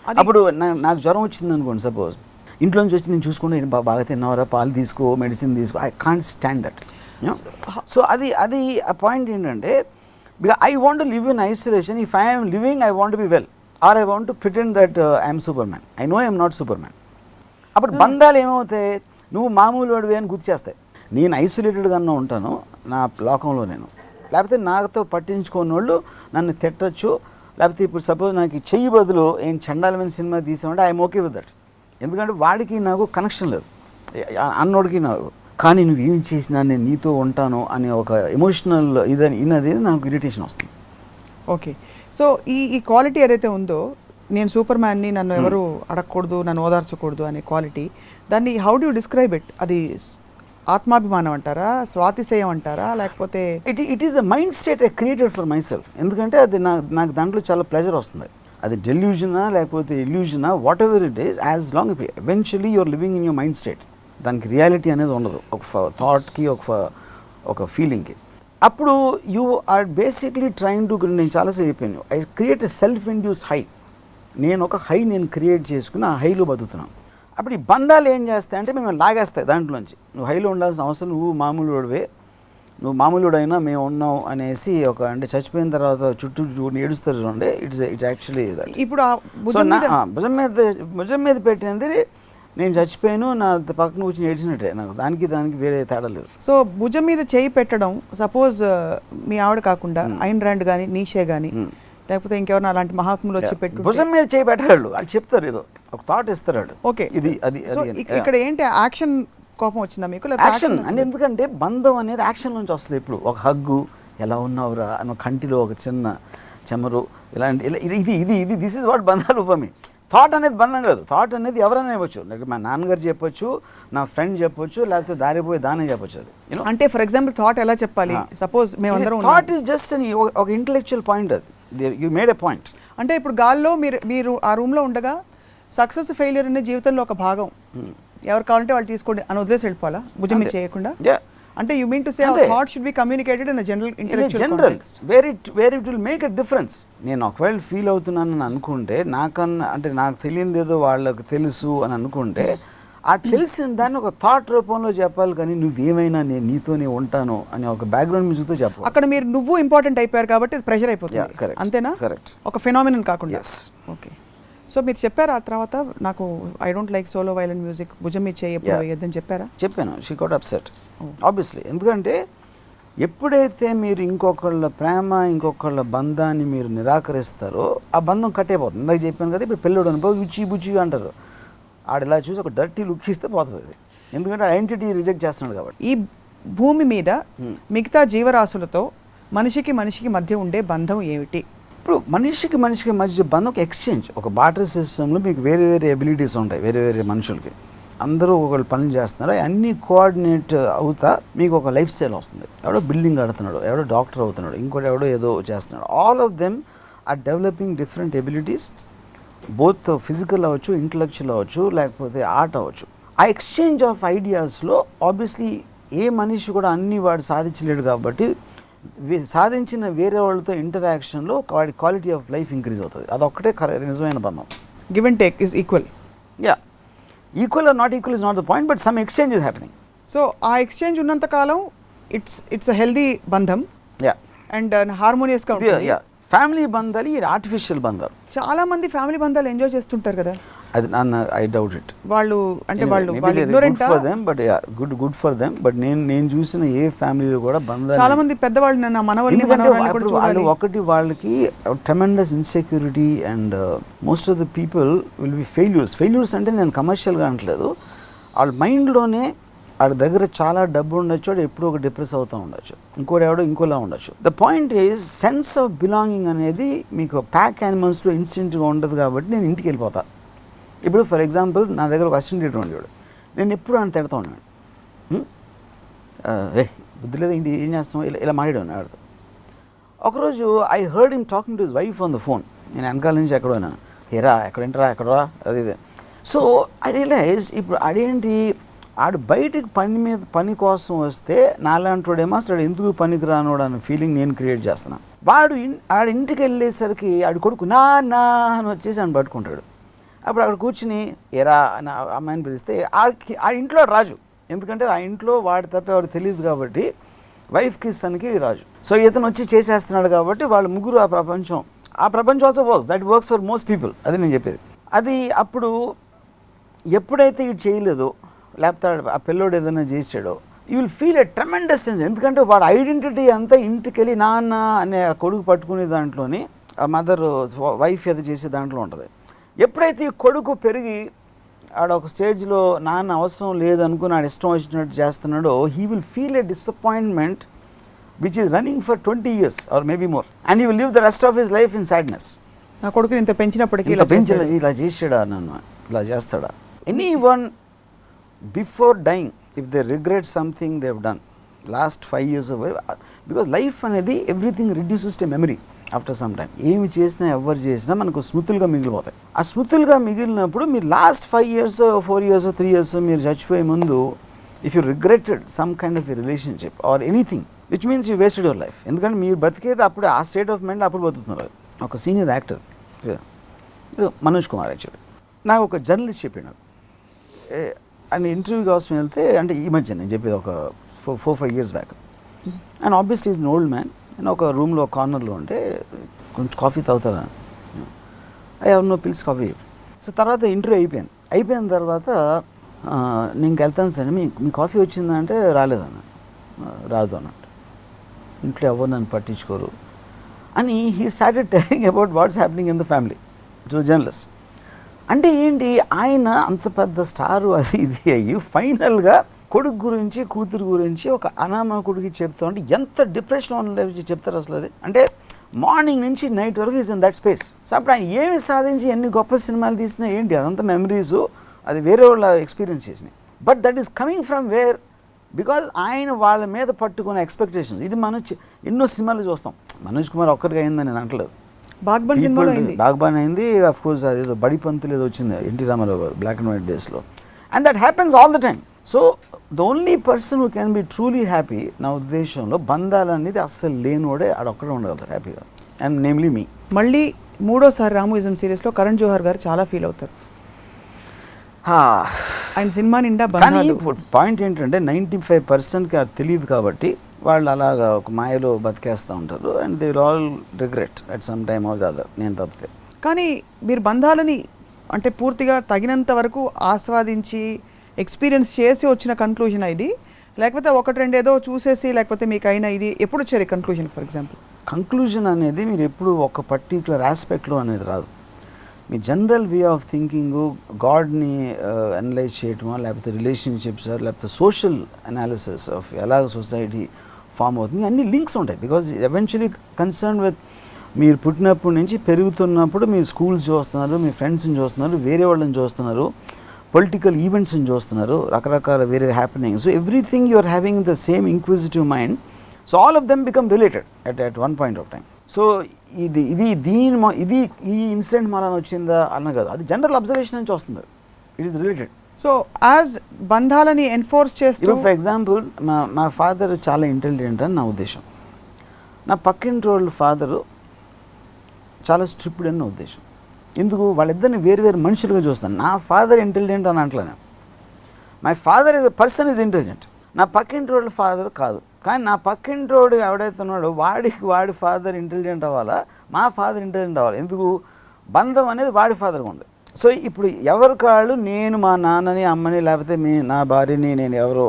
అది అప్పుడు నాకు జ్వరం వచ్చింది అనుకోండి, సపోజ్ ఇంట్లోంచి వచ్చి నేను చూసుకుంటే బాగా తిన్నవరా, పాలు తీసుకో, మెడిసిన్ తీసుకో, I can't stand that. So అది ఆ పాయింట్ ఏంటంటే, because I want to live in isolation. If I am living I want to be well, or I want to pretend that I'm super man. I know I'm not super man. అప్పుడు బంధాలు ఏమవుతాయి, నువ్వు మామూలు వాడివి అని గుర్తు చేస్తాయి. నేను ఐసోలేటెడ్గా ఉంటాను నా లోకంలో నేను, లేకపోతే నాతో పట్టించుకోని వాళ్ళు నన్ను తిట్టచ్చు, లేకపోతే ఇప్పుడు సపోజ్ నాకు చెయ్యి బదులు ఏం చండాలమైన సినిమా తీసామంటే ఐఎమ్ ఓకే విత్ దట్. ఎందుకంటే వాడికి నాకు కనెక్షన్ లేదు, అన్నోడికి నాకు. కానీ నువ్వు ఏం చేసినా నేను నీతో ఉంటాను అనే ఒక ఎమోషనల్ ఇన్నది నాకు ఇరిటేషన్ వస్తుంది. ఓకే, సో ఈ క్వాలిటీ ఏదైతే ఉందో, నేను సూపర్ మ్యాన్ని, నన్ను ఎవరు అడగకూడదు, నన్ను ఓదార్చకూడదు అనే క్వాలిటీ, దాన్ని how do you describe it? అది ఆత్మాభిమానం అంటారా, స్వాతిశయం అంటారా, లేకపోతే it is a mind state I created for my self. ఎందుకంటే అది నాకు దాంట్లో చాలా ప్లెజర్ వస్తుంది. అది డెల్యూజనా లేకపోతే ఇల్యూజనా whatever it is, as long eventually you're living in your mind state. దానికి రియాలిటీ అనేది ఉండదు, ఒక థాట్కి ఒక ఫీలింగ్కి. అప్పుడు you are basically trying to, నేను చాలాసేపు చెప్పాను, I create a self induced high. నేను ఒక హై నేను క్రియేట్ చేసుకుని ఆ హైలో బతుకుతున్నాను. అప్పుడు ఈ బంధాలు ఏం చేస్తాయంటే మిమ్మల్ని లాగేస్తాయి దాంట్లోంచి. నువ్వు హైలో ఉండాల్సిన అవసరం, నువ్వు మామూలుడివే, నువ్వు మామూలుడైనా మేము ఉన్నాం అనేసి అంటే చచ్చిపోయిన తర్వాత చుట్టూ ఏడుస్తారు చూడండి. ఇట్స్ యాక్చువల్లీ ఇప్పుడు భుజం మీద పెట్టినది నేను చచ్చిపోయాను, నా పక్కన కూర్చొని ఏడ్చినట్టే. నాకు దానికి వేరే తేడా లేదు. సో భుజం మీద చేయి పెట్టడం, సపోజ్ మీ ఆవిడ కాకుండా ఐన్ ర్యాండ్ కానీ నీషే కానీ లేకపోతే ఇంకెవరైనా అలాంటి మహాత్ములు వచ్చి పెట్టు భుజం మీద చేయి పెట్టాడు, వాళ్ళు చెప్తారు, ఏదో ఒక థాట్ ఇస్తాడు. ఓకే, ఇది అది ఇక్కడ ఏంటి యాక్షన్ కోపం వచ్చిందా మీకు? యాక్షన్ అంటే ఎందుకంటే బంధం అనేది యాక్షన్ నుంచి వస్తుంది. ఇప్పుడు ఒక హగ్గు, ఎలా ఉన్నావురా అని, కంటిలో ఒక చిన్న చెమరు, ఇలాంటి ఇది దిస్ ఇస్ వాట్ బంధాలు ఫర్ మీ. థాట్ అనేది బంధం కాదు. థాట్ అనేది ఎవరైనా ఇవ్వచ్చు. లైక్ మా నాన్నగారు చెప్పొచ్చు, నా ఫ్రెండ్ చెప్పొచ్చు, లేకపోతే దారిపోయి దానే చెప్పొచ్చు. అది అంటే ఫర్ ఎగ్జాంపుల్ థాట్ ఎలా చెప్పాలి? సపోజ్ మేమందరం థాట్ ఈస్ జస్ట్ ఒక ఇంటెలెక్చువల్ పాయింట్. అది యూ మేడ్ ఎ పాయింట్. అంటే ఇప్పుడు గాల్లో మీరు ఆ రూమ్లో ఉండగా సక్సెస్ ఫెయిల్యూర్ అనే జీవితంలో ఒక భాగం, ఎవరు కావాలంటే వాళ్ళు తీసుకోండి అని వదిలేసి వెళ్ళిపోవాలా భుజం మీద చేయకుండా? అంటే you mean to say thought should be communicated in general intellectual context where it will make a difference. నేను ఒకవేళ ఫీల్ అవుతున్నానని అనుకుంటే, నాకన్నా అంటే నాకు తెలియదు ఏదో వాళ్ళకి తెలుసు అని అనుకుంటే, ఆ తెలిసిన దాన్ని ఒక థాట్ రూపంలో చెప్పాలి. కానీ నువ్వేమైనా నేను నీతోనే ఉంటాను అని ఒక బ్యాక్గ్రౌండ్ మ్యూజిక్తో చెప్పాలి. అక్కడ మీరు నువ్వు ఇంపార్టెంట్ అయిపోయారు కాబట్టి ప్రెషర్ అయిపోతుంది, అంతేనా? కరెక్ట్. ఒక ఫెనామినన్ కాకుండా. ఓకే, సో మీరు చెప్పారు ఆ తర్వాత, నాకు I don't like solo violin music, భుజం మీద చేయి ఎప్పుడు వేయొద్దని చెప్పారా? చెప్పాను. She got upset obviously. ఎందుకంటే ఎప్పుడైతే మీరు ఇంకొకళ్ళ ప్రేమ, ఇంకొకళ్ళ బంధాన్ని మీరు నిరాకరిస్తారో ఆ బంధం కట్టేపోతుంది. ఇందాక చెప్పాను కదా, ఇప్పుడు పెళ్ళోడు అనుకో బుచ్చి అంటారు, ఆడిలా చూసి ఒక డర్టీ లుక్ ఇస్తే పోతుంది. ఎందుకంటే ఐడెంటిటీ రిజెక్ట్ చేస్తున్నాడు కాబట్టి. ఈ భూమి మీద మిగతా జీవరాశులతో మనిషికి మధ్య ఉండే బంధం ఏమిటి? ఇప్పుడు మనిషికి మధ్య బంధం ఒక ఎక్స్చేంజ్, ఒక బాటర్ సిస్టంలో మీకు వేరే ఎబిలిటీస్ ఉంటాయి. వేరే మనుషులకి అందరూ ఒకళ్ళు పనులు చేస్తున్నారు, అన్నీ కోఆర్డినేట్ అవుతా మీకు ఒక లైఫ్ స్టైల్ వస్తుంది. ఎవడో బిల్డింగ్ కడుతున్నాడు, ఎవడో డాక్టర్ అవుతున్నాడు, ఇంకోటి ఎవడో ఏదో చేస్తున్నాడు. All of them are developing different abilities, both physical అవ్వచ్చు, ఇంటలెక్చువల్ అవ్వచ్చు, లేకపోతే ఆర్ట్ అవ్వచ్చు. ఆ ఎక్స్చేంజ్ ఆఫ్ ఐడియాస్లో ఆబ్వియస్లీ ఏ మనిషి కూడా అన్ని వాడు సాధించలేడు కాబట్టి సాధించిన వేరే వాళ్ళతో ఇంటరాక్షన్లో వాడి క్వాలిటీ ఆఫ్ లైఫ్ ఇంక్రీజ్ అవుతుంది. అదొక్కటే నిజమైన బంధం. Give and take is equal. Yeah, equal or not equal is not the point, but some exchange is happening. So ఆ ఎక్స్చేంజ్ ఉన్నంత కాలం ఇట్స్ అ హెల్దీ బంధం. యా, అండ్ హార్మోనియస్గా ఉంటుంది. యా, ఫ్యామిలీ బంధాలు ఈ ఆర్టిఫిషియల్ బంధాలు. చాలా మంది ఫ్యామిలీ బంధాలు ఎంజాయ్ చేస్తుంటారు కదా. అది ఐ డౌట్ ఇట్. వాళ్ళు ignorant for them, but good for them. But నేను చూసిన ఏ ఫ్యామిలీలో కూడా బంధాలు, చాలా మంది పెద్దవాళ్ళు వాళ్ళు వాళ్ళకి tremendous insecurity and most of the people will be failures అంటే నేను కమర్షియల్గా అనట్లేదు. వాళ్ళ మైండ్లోనే వాడి దగ్గర చాలా డబ్బు ఉండొచ్చు, వాడు ఎప్పుడూ ఒక డిప్రెస్ అవుతూ ఉండొచ్చు, ఇంకోటి ఎవడో ఇంకోలా ఉండొచ్చు. The point is sense of belonging అనేది మీకు ప్యాక్ యానిమల్స్లో ఇన్స్టెంట్గా ఉండదు. కాబట్టి నేను ఇంటికి వెళ్ళిపోతా. ఇప్పుడు ఫర్ ఎగ్జాంపుల్ నా దగ్గర ఒక అసిస్టెంట్ ఉండేవాడు, నేను ఎప్పుడు ఆయన తిడతా ఉన్నాడు, బుద్ధి లేదా ఇంటి ఏం చేస్తాం ఇలా మాట్లాడాను ఆడుతూ. ఒకరోజు I heard him talking to his wife on the phone. నేను వెనకాల నుంచి ఎక్కడోనా హేరా ఎక్కడేంటరా ఎక్కడరా అది. సో ఐ రియలైజ్ ఇప్పుడు అదేంటి, ఆడు బయటికి పని కోసం వస్తే నాలాంటోడేమో అసలు ఎందుకు పనికి రానోడు అన్న ఫీలింగ్ నేను క్రియేట్ చేస్తున్నాను. ఆడ ఇంటికి వెళ్ళేసరికి ఆడు కొడుకు నా అని వచ్చేసి ఆయన పట్టుకుంటాడు. అప్పుడు అక్కడ కూర్చుని ఎరా అని అమ్మాయిని పిలిస్తే ఆ ఇంట్లో రాజు. ఎందుకంటే ఆ ఇంట్లో వాడి తప్ప ఎవరు తెలియదు కాబట్టి వైఫ్కి సన్కి రాజు. సో ఇతను వచ్చి చేసేస్తున్నాడు కాబట్టి వాళ్ళు ముగ్గురు ఆ ప్రపంచం also works. That works for most people. అది నేను చెప్పేది. అది అప్పుడు ఎప్పుడైతే ఇది చేయలేదో, లేకపోతే ఆ పిల్లోడు ఏదైనా చేసాడో, you will feel a tremendous sense. ఎందుకంటే వాడు ఐడెంటిటీ అంతా ఇంటికి వెళ్ళి నాన్న అనే కొడుకు పట్టుకునే దాంట్లోని ఆ మదర్ వైఫ్ ఏదో చేసే దాంట్లో ఉంటుంది. ఎప్పుడైతే ఈ కొడుకు పెరిగి ఆడ ఒక స్టేజ్లో నాన్న అవసరం లేదనుకుని ఆడ ఇష్టం వచ్చినట్టు చేస్తున్నాడో, he will feel a disappointment which is running for 20 years or maybe more, and he will live the rest of his life in sadness. నా కొడుకుని ఇంత పెంచినప్పటికీ ఇలా చేసాడా, నన్ను ఇలా చేస్తాడా. Anyone before dying, if they regret something they have done, last 5 years because life అనేది everything reduces to memory after some time. ఏమి చేసినా ఎవరు చేసినా మనకు స్మృతులుగా మిగిలిపోతాయి. ఆ స్మృతులుగా మిగిలినప్పుడు మీరు లాస్ట్ 5 years 4 years 3 years మీరు చచ్చిపోయే ముందు if you regretted some kind of a relationship or anything which means you wasted your life. ఎందుకంటే మీరు బతికేది అప్పుడే ఆ స్టేట్ ఆఫ్ మైండ్ అప్పుడు బతుకుతున్నారు. ఒక senior actor Manoj Kumar actually నాకు ఒక జర్నలిస్ట్ చెప్పాడు, అండ్ ఇంటర్వ్యూ కోసం వెళ్తే, అంటే ఈ మధ్య నేను చెప్పేది ఒక 4-5 years back. And obviously is an old man. నేను ఒక రూమ్లో కార్నర్లో ఉంటే కొంచెం కాఫీ తాగుతారా, ఎవరినో పిలిచి కాఫీ. సో తర్వాత ఇంటర్వ్యూ అయిపోయిన తర్వాత నేను ఇంక వెళ్తాను సార్, మీ కాఫీ వచ్చిందా అంటే రాలేదన్న, రాదు అన్నట్టు, ఇంట్లో ఎవరు నన్ను పట్టించుకోరు అని he started telling about what's happening in the family to journalist. అంటే ఏంటి, ఆయన అంత పెద్ద స్టారు అది ఇది అయ్యి ఫైనల్గా కొడుకు గురించి కూతురు గురించి ఒక అనామకుడికి చెప్తా ఉంటే ఎంత డిప్రెషన్ గురించి చెప్తారు అసలు. అది అంటే మార్నింగ్ నుంచి నైట్ వరకు is in that space. So అప్పుడు ఆయన ఏమి సాధించి ఎన్ని గొప్ప సినిమాలు తీసినా ఏంటి, అదంతా మెమరీసు, అది వేరే వాళ్ళ ఎక్స్పీరియన్స్ చేసినాయి. But that is coming from where, because ఆయన వాళ్ళ మీద పట్టుకున్న ఎక్స్పెక్టేషన్స్. ఇది మనం ఎన్నో సినిమాలు చూస్తాం. మనోజ్ కుమార్ ఒక్కరిగా అయిందని నేను అంటలేదు, బాగ్బాన్ అయింది, అఫ్ కోర్స్ అదేదో బడి పంతులు ఏదో వచ్చింది NT Rama Rao black and white డేస్లో, and that happens all the time. So the only person who can be truly happy నా ఉద్దేశంలో బంధాలు అనేది అస్సలు లేనివాడే ఆడొక్కడే ఉండగలుగుతారు హ్యాపీగా, అండ్ నేమ్లీ మీ. మళ్ళీ మూడోసారి రాముయిజం సిరీస్లో కరణ్ జోహర్ గారు చాలా ఫీల్ అవుతారు. ఆయన సినిమా నిండా బంధాలు. పాయింట్ ఏంటంటే 95%కి అది తెలియదు కాబట్టి వాళ్ళు అలాగా ఒక మాయలో బతికేస్తూ ఉంటారు, and they will all regret at some time or the other, నేను తప్పితే. కానీ మీరు బంధాలని అంటే పూర్తిగా తగినంత వరకు ఆస్వాదించి ఎక్స్పీరియన్స్ చేసి వచ్చిన కన్క్లూజన్ ఇది, లేకపోతే ఒకటి రెండు ఏదో చూసేసి, లేకపోతే మీకు అయినా ఇది ఎప్పుడు వచ్చారు కన్క్లూజన్? ఫర్ ఎగ్జాంపుల్ కంక్లూజన్ అనేది మీరు ఎప్పుడు ఒక పర్టికులర్ ఆస్పెక్ట్లో అనేది రాదు. మీ జనరల్ వే ఆఫ్ థింకింగ్, గాడ్ని అనలైజ్ చేయటమో, లేకపోతే రిలేషన్షిప్స్, లేకపోతే సోషల్ అనాలిసిస్ ఆఫ్ ఎలాగ సొసైటీ ఫామ్ అవుతుంది, అన్ని లింక్స్ ఉంటాయి. బికాజ్ ఎవెన్చువలీ కన్సర్న్ విత్ మీరు పుట్టినప్పటి నుంచి పెరుగుతున్నప్పుడు మీరు స్కూల్స్ చూస్తున్నారు, మీ ఫ్రెండ్స్ని చూస్తున్నారు, వేరే వాళ్ళని చూస్తున్నారు, పొలిటికల్ ఈవెంట్స్ని చూస్తున్నారు, రకరకాల వేరే happenings. So everything you are having the same inquisitive mind. So all of them become related at one point of time. So ఇది ఈ ఇన్సిడెంట్ మన వచ్చిందా అన్న కాదు, అది జనరల్ అబ్జర్వేషన్ నుంచి వస్తుంది, it is related. So as బంధాలని ఎన్ఫోర్స్ చేస్తూ, ఇప్పుడు ఫర్ ఎగ్జాంపుల్ మా ఫాదర్ చాలా ఇంటెలిజెంట్ అని నా ఉద్దేశం, నా పక్కింటి వాళ్ళ ఫాదరు చాలా స్ట్రిప్డ్ అని నా ఉద్దేశం. ఎందుకు, వాళ్ళిద్దరిని వేరు మనుషులుగా చూస్తాను. నా ఫాదర్ ఇంటెలిజెంట్ అని అంటలేను, my father is a person is intelligent. నా పక్కింటి వాళ్ళ ఫాదర్ కాదు, కానీ నా పక్కింటోడు ఎవడైతే ఉన్నాడో వాడి ఫాదర్ ఇంటెలిజెంట్ అవ్వాలా, మా ఫాదర్ ఇంటెలిజెంట్ అవ్వాలి. ఎందుకు, బంధం అనేది వాడి ఫాదర్గా ఉంది. సో ఇప్పుడు ఎవరి కాళ్ళు, నేను మా నాన్నని అమ్మని లేకపోతే నా భార్యని నేను ఎవరో,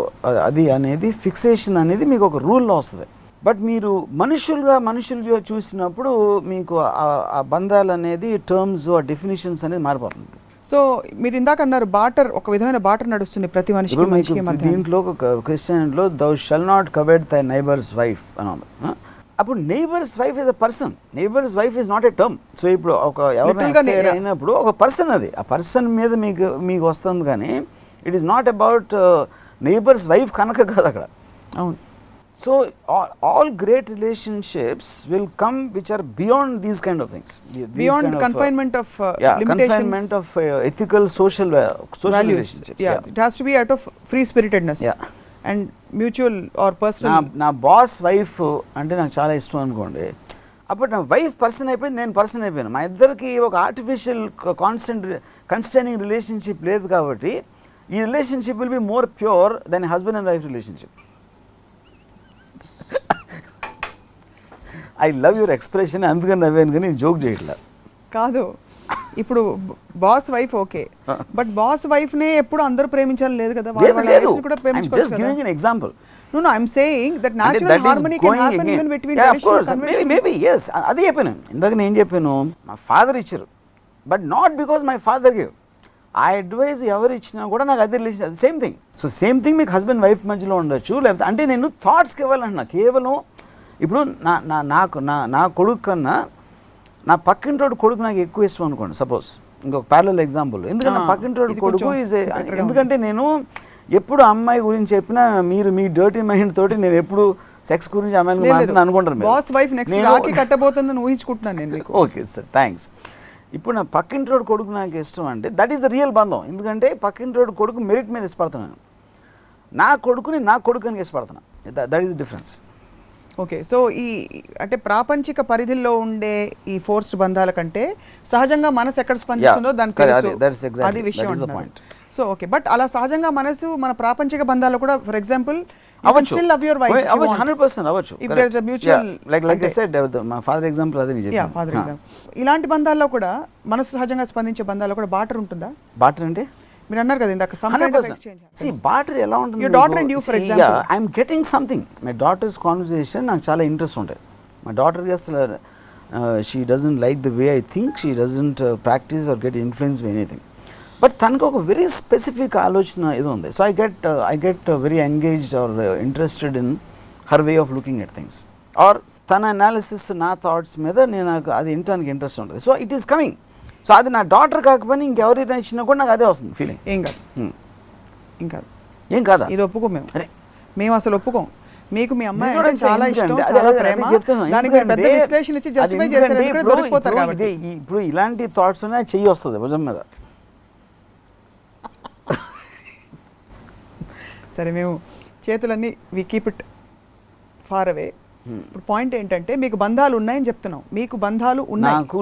అది అనేది ఫిక్సేషన్ అనేది మీకు ఒక రూల్లో వస్తుంది. బట్ మీరు మనుషులుగా చూసినప్పుడు మీకు ఆ బంధాలు అనేది టర్మ్స్, ఆ డెఫినేషన్స్ అనేది మారిపోతుంది. సో మీరు ఇందాక అన్నారు బాటర్, ఒక విధమైన బాటర్ నడుస్తుంది ప్రతి మనిషికి మధ్య. దీంట్లో క్రిస్టియన్లో దౌ షల్ నాట్ కవెట్ దై నైబర్స్ వైఫ్ అని ఉంది. అప్పుడు neighbours wife is a person, neighbours wife is not a term. So ఇప్పుడు ఒక ఎవరైనా అయినప్పుడు ఒక పర్సన్, అది ఆ పర్సన్ మీద మీకు వస్తుంది, కానీ it is not about neighbours wife కనుక కాదు అక్కడ. అవును. So all great relationships will come which are beyond these kind of things, beyond kind confinement of limitations, confinement of ethical social values. relationships. Yeah, it has to be out of free spiritedness, and mutual or personal. నా boss wife అంటే నాకు చాలా ఇష్టం అనుకోండి, అప్పుడు నా wife person అయిపోయింది, నేను పర్సన్ అయిపోయాను. మా ఇద్దరికి ఒక ఆర్టిఫిషియల్ కన్స్టైనింగ్ రిలేషన్షిప్ లేదు, కాబట్టి ఈ relationship will be more pure than husband and wife relationship. I love your expression, అందుకని నవ్వాను, కానీ జోక్ చేయట్లా కాదు. ఇప్పుడు boss wife okay, but boss wife నే ఎప్పుడు అందరూ ప్రేమించాలని లేదు కదా, కూడా ప్రేమించుకోవచ్చు. Example. No, I'm saying that natural harmony can happen even between traditional conventions. Maybe yes. అది చెప్పాను ఇందాక, నేను చెప్పాను మా ఫాదర్ ఇచ్చారు, but not because my father give. ఆ అడ్వైజ్ ఎవరు ఇచ్చినా కూడా నాకు అదే రిలేషన్, అది same thing. So same thing మీకు హస్బెండ్ వైఫ్ మధ్యలో ఉండొచ్చు, లేకపోతే అంటే నేను థాట్స్కి ఇవ్వాలంటున్నా. కేవలం ఇప్పుడు నా కొడుకు కన్నా నా పక్కింటోడు కొడుకు నాకు ఎక్కువ ఇష్టం అనుకోండి, సపోజ్ ఇంకొక ప్యారలల్ ఎగ్జాంపుల్. ఎందుకంటే నా పక్కింటోడు కొడుకు ఎందుకంటే నేను ఎప్పుడు అమ్మాయి గురించి చెప్పినా మీరు మీ డర్టీ మైండ్ తోటి నేను ఎప్పుడు సెక్స్ గురించి అమ్మాయిని అనుకుంటారు. బాస్ వైఫ్ నెక్స్ట్ రాఖీ కట్టబోతుందని ఊహించుకుంటున్నాను నేను. Okay sir, thanks. ఇప్పుడు నా పక్కింటి రోడ్ కొడుకు నాకు ఇష్టం అంటే దట్ ఈస్ ద రియల్ బంధం. ఎందుకంటే పక్కింటి రోడ్ కొడుకు మెరిట్ మీద ఇష్టపడుతున్నాను, నా కొడుకుని నా కొడుకుని ఇష్టపడుతున్నాను. That is the difference. Okay, so ఈ అంటే ప్రాపంచిక పరిధిలో ఉండే ఈ ఫోర్స్డ్ బంధాల కంటే సహజంగా మనసు ఎక్కడ స్పందిస్తుందో దానికి తెలుసు, అది విషయం అంటున్నారు. సో ఓకే, బట్ అలా సహజంగా మనసు మన ప్రాపంచిక బంధాలు కూడా ఫర్ ఎగ్జాంపుల్ అవ్వచ్చు, 100% అవ్వచ్చు. If there is a mutual, like I said, my father example అదే నేను చెప్పాను. Father example. ఇలాంటి బంధాల్లో కూడా మనసు సహజంగా స్పందించే బంధాల్లో కూడా బాటర్ ఉంటుందా? బాటర్ అంటే మీరు అన్నారు కదా ఇందాక some kind of exchange. See, barter ఎలా ఉంటుంది? Your daughter and you, for example. Yeah, I'm getting something. My daughter's conversation నాకు చాలా ఇంట్రెస్ట్ ఉంటుంది. My daughter she doesn't like the way I think, she doesn't practice or get influenced by anything. But తనకు ఒక very specific ఆలోచన ఇది ఉంది. So I get very engaged or interested in her way of looking at things. Or తన analysis నా thoughts మీద నేను అది వినడానికి ఇంట్రెస్ట్ ఉంటుంది. So it is coming. So అది నా డాటర్ కాకపోయినా ఇంకెవరైనా ఇచ్చినా కూడా నాకు అదే వస్తుంది ఫీలింగ్. ఏం కాదా? ఇది ఒప్పుకో మేము అసలు ఒప్పుకోం. మీకు మీ అమ్మాయి అంటే చాలా ఇష్టం, చాలా ప్రేమ, దానికి పెద్ద విశ్లేషణ ఇచ్చి జస్టిఫై చేశారు దొరికిపోతారు కాబట్టి. ఇప్పుడు ఇలాంటి థాట్స్ ఉన్నాయి, చెయ్యి వస్తుంది భుజం మీద. సరే, మేము చేతులన్నీ we keep it far away. ఇప్పుడు పాయింట్ ఏంటంటే మీకు బంధాలు ఉన్నాయని చెప్తున్నాం, మీకు బంధాలు ఉన్నాయి. నాకు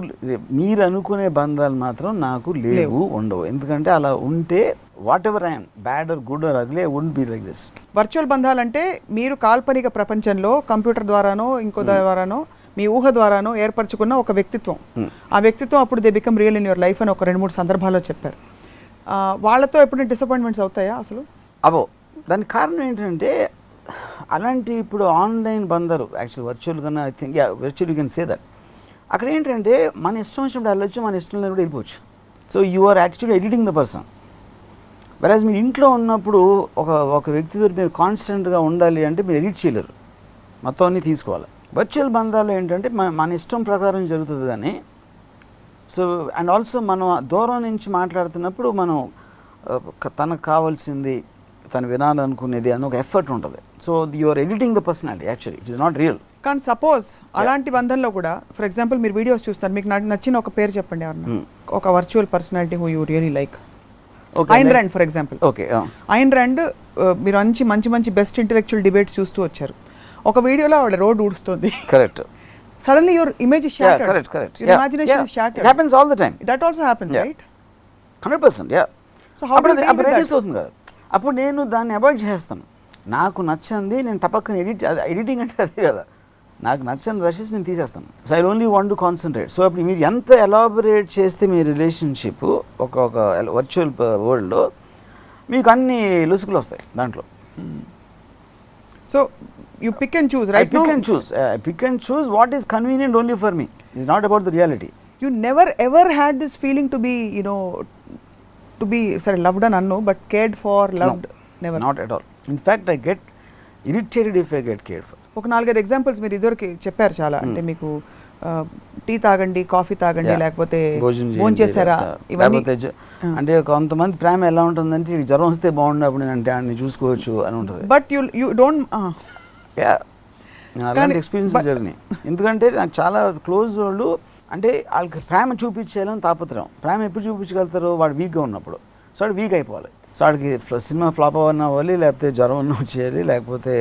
మీరు అనుకునే బంధాలు మాత్రం నాకు లేవు, ఉండవు. ఎందుకంటే అలా ఉంటే what ever I'm bad or good or ugly I wouldn't be like this. Virtual బంధాలు అంటే మీరు కాల్పనిక ప్రపంచంలో కంప్యూటర్ ద్వారానో ఇంకో ద్వారానో మీ ఊహ ద్వారానో ఏర్పరచుకున్న ఒక వ్యక్తిత్వం. ఆ వ్యక్తిత్వం అప్పుడు they become real in your life అని ఒక 2-3 సందర్భాల్లో చెప్పారు. వాళ్ళతో ఎప్పుడు డిసప్పాయింట్మెంట్స్ అవుతాయా అసలు? అవో. దానికి కారణం ఏంటంటే అలాంటి ఇప్పుడు ఆన్లైన్ బంధాలు యాక్చువల్ వర్చువల్ కన్నా I think virtual you can say that. అక్కడ ఏంటంటే మన ఇష్టం వచ్చినప్పుడు వెళ్ళొచ్చు, మన ఇష్టం లేనప్పుడు వెళ్ళిపోవచ్చు. So you are actually editing the person. Whereas మీరు ఇంట్లో ఉన్నప్పుడు ఒక వ్యక్తితో మీరు కాన్స్టెంట్గా ఉండాలి అంటే మీరు ఎడిట్ చేయలేరు, మొత్తం అన్నీ తీసుకోవాలి. వర్చువల్ బంధాలు ఏంటంటే మన ఇష్టం ప్రకారం జరుగుతుంది. కానీ సో అండ్ ఆల్సో మనం దూరం నుంచి మాట్లాడుతున్నప్పుడు మనం తనకు కావాల్సింది తను వినాలనుకునేది అని ఒక ఎఫర్ట్ ఉంటుంది. So you are editing the personality, actually it is not real. కానీ సపోజ్ అలాంటి బంధంలో కూడా ఫర్ ఎగ్జాంపుల్ మీరు వీడియోస్ చూస్తారు, మీకు నచ్చిన ఒక పేరు చెప్పండి ఎవరన్నా, ఒక virtual personality who you really like. Ayn Rand for example. Okay, Ayn Rand మీరు మంచి బెస్ట్ ఇంటెలెక్చువల్ డిబేట్స్ చూస్తూ వచ్చారు. ఒక వీడియోలో ఆవిడ రోడ్ ఊడుస్తుంది. Correct. Suddenly your image is shattered. Yeah, correct. Your imagination is shattered. It happens all the time. That also happens, right? 100%, yeah. So how do you deal with that? అవుతుంది కదా. అప్పుడు నేను దాన్ని అవాయిడ్ చేస్తాను. నాకు నచ్చింది నేను టపక్కన ఎడిటింగ్ అంటే అదే కదా, నాకు నచ్చని రషెస్ నేను తీసేస్తాను. So I only want to concentrate. So అప్పుడు మీరు ఎంత ఎలాబొరేట్ చేస్తే మీ రిలేషన్షిప్ ఒక వర్చువల్ వరల్డ్లో మీకు అన్ని లుసుకులు వస్తాయి దాంట్లో. So you pick and choose, right? I pick and choose what is convenient only for me. It's not about the reality. You never ever had this feeling to be, to be loved and unknown, but cared for, loved? No, never. Not at all. In fact, I get irritated if I get cared for. ఒక 4-5 examples మీరు ఇద్దరికి చెప్పారు చాలా. అంటే మీకు tea తాగండి, coffee తాగండి, లేకపోతే భోజనం చేశారా, ఇవన్నీ. అంటే కొంతమంది ప్రేమ ఎలా ఉంటుందంటే జ్వరం వస్తే బాగుండప్పుడు అంటే అన్ని చూసుకోవచ్చు అని ఉంటుంది. But you don't. అలాంటి ఎక్స్పీరియన్స్ జరిగినాయి. ఎందుకంటే నాకు చాలా క్లోజ్ వాళ్ళు అంటే వాళ్ళకి ప్రేమ చూపించేయాలని తాపత్రయం. ప్రేమ ఎప్పుడు చూపించగలుగుతారు? వాడు వీక్గా ఉన్నప్పుడు. సో వాడు వీక్ అయిపోవాలి. సో వాడికి సినిమా ఫ్లాప్ అవ్వన్నా అవ్వాలి, లేకపోతే జ్వరం అన్నా వచ్చేయాలి, లేకపోతే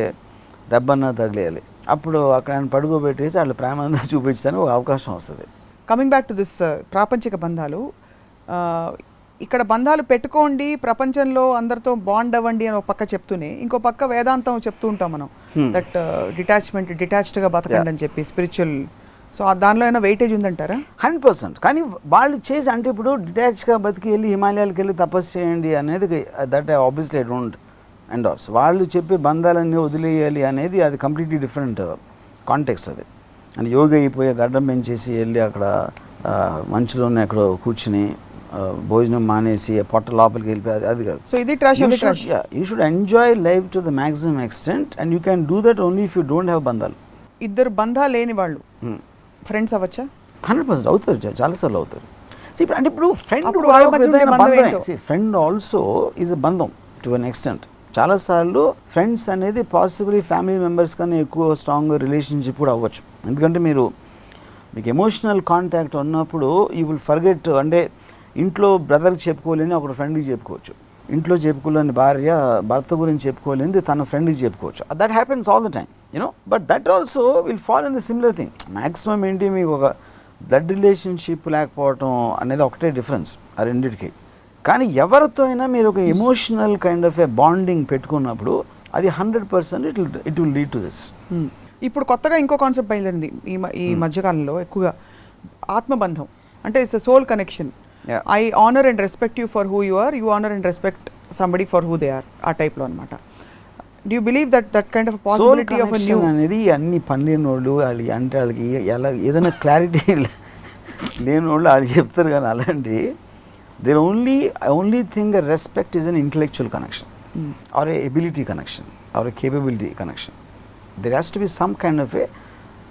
దెబ్బన్నా తగిలేయాలి. అప్పుడు అక్కడ ఆయన పడుకోబెట్టేసి వాళ్ళు ప్రేమ అంతా చూపించడానికి ఒక అవకాశం వస్తుంది. కమింగ్ బ్యాక్ టు దిస్ ప్రాపంచిక బంధాలు, ఇక్కడ బంధాలు పెట్టుకోండి, ప్రపంచంలో అందరితో బాండ్ అవ్వండి అని ఒక పక్క చెప్తూనే ఇంకో పక్క వేదాంతం చెప్తూ ఉంటాం మనం, దట్ డిటాచ్డ్గా బతకండి అని చెప్పి స్పిరిచువల్. సో దానిలో ఏమైనా వెయిటేజ్ ఉందంటారా? 100%. కానీ వాళ్ళు చేసి అంటే ఇప్పుడు డిటాచ్గా బతికి వెళ్ళి హిమాలయాలకు వెళ్ళి తపస్సు చేయండి అనేది that obviously I don't endorse. వాళ్ళు చెప్పే బంధాలన్నీ వదిలేయాలి అనేది అది కంప్లీట్లీ డిఫరెంట్ కాంటెక్స్ట్. అది అంటే యోగా అయిపోయి గడ్డం పెంచేసి వెళ్ళి అక్కడ మంచులోనే అక్కడ కూర్చుని భోజనం మానేసి పొట్ట లోపలికి వెళ్ళిపోయి అది కాదు. సో ఇది trash. You should enjoy life to the maximum extent and you can do that only if you don't have బంధాలు. ఇద్దరు బంధాలు లేని వాళ్ళు ఫ్రెండ్స్ అవ్వచ్చా? 100% అవుతారు, చాలాసార్లు అవుతారు. ఇప్పుడు ఫ్రెండ్ ఆల్సో ఈజ్ అ బంధం టు అన్ ఎక్స్టెంట్. చాలాసార్లు ఫ్రెండ్స్ అనేది పాసిబుల్లీ ఫ్యామిలీ మెంబర్స్ కన్నా ఎక్కువ స్ట్రాంగ్ రిలేషన్షిప్ కూడా అవ్వచ్చు. ఎందుకంటే మీకు ఎమోషనల్ కాంటాక్ట్ ఉన్నప్పుడు యూ విల్ ఫర్గెట్. అంటే ఇంట్లో బ్రదర్కి చెప్పుకోలేని ఒక ఫ్రెండ్కి చెప్పుకోవచ్చు, ఇంట్లో చెప్పుకోలేని భార్య భర్త గురించి చెప్పుకోలేనిది తన ఫ్రెండ్కి చెప్పుకోవచ్చు. That happens all the time but that also will fall in the similar thing. Maximum ఏంటి, మీకు ఒక బ్లడ్ రిలేషన్షిప్ లేకపోవటం అనేది ఒకటే డిఫరెన్స్ ఆ రెండింటికి. కానీ ఎవరితో అయినా మీరు ఒక emotional kind of A bonding పెట్టుకున్నప్పుడు అది 100% it will lead to this. ఇప్పుడు కొత్తగా ఇంకో కాన్సెప్ట్ బయలుదేరింది ఈ మధ్యకాలంలో ఎక్కువగా, ఆత్మబంధం. అంటే it's a soul connection. I honour and respect you for who you are, you honour and respect somebody for who they are, ఆ టైప్లో అనమాట. Do you believe that kind of possibility of a new అనేది అన్ని పనిలేని వాళ్ళు అంటే వాళ్ళకి ఎలా ఏదైనా క్లారిటీ లేని వాళ్ళు వాళ్ళు చెప్తారు. కానీ అలాంటి there only thing respect is an intellectual connection or a ability connection or a capability connection. There has to be some kind of a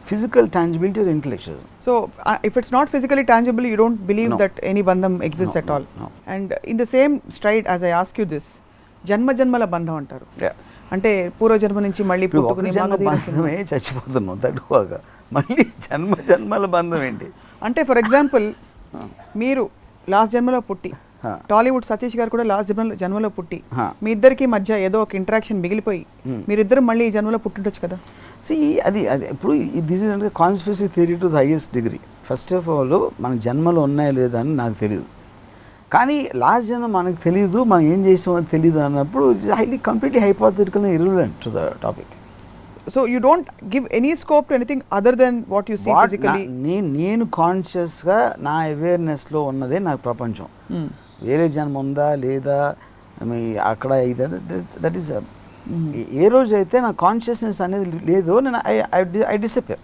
physical tangibility or intellectualism. So, if it's not physically tangible, you don't believe that any bandham exists at all. No. And in the same stride as I ask you this, జన్మల బంధం అంటారు. అంటే పూర్వజన్మ నుంచి మళ్ళీ పుట్టుకుని బంధమే చచ్చిపోతున్నాం తట్టుకోగా మళ్ళీ జన్మల బంధం ఏంటి అంటే, ఫర్ ఎగ్జాంపుల్ మీరు లాస్ట్ జన్మలో పుట్టి, టాలీవుడ్ సతీష్ గారు కూడా లాస్ట్ జన్మలో పుట్టి, మీ ఇద్దరికి మధ్య ఏదో ఒక ఇంటరాక్షన్ మిగిలిపోయి మీరిద్దరు మళ్ళీ ఈ జన్మలో పుట్టిండొచ్చు కదా. అది ఇప్పుడు దిస్ ఇస్ అంటే conspiracy theory to the highest degree. First of all మన జన్మలో ఉన్నాయా లేదా అని నాకు తెలియదు, కానీ లాస్ట్ జన్మ మనకు తెలియదు, మనం ఏం చేసామో తెలియదు అన్నప్పుడు highly completely hypothetical and irrelevant to the topic. So you don't give any scope to anything other than what you see physically. నేను కాన్షియస్గా నా అవేర్నెస్లో ఉన్నదే నాకు ప్రపంచం. వేరే జన్మ ఉందా లేదా అక్కడ దట్ ఈస్ ఏ రోజు అయితే నా కాన్షియస్నెస్ అనేది లేదు, నేను ఐ డిసపియర్.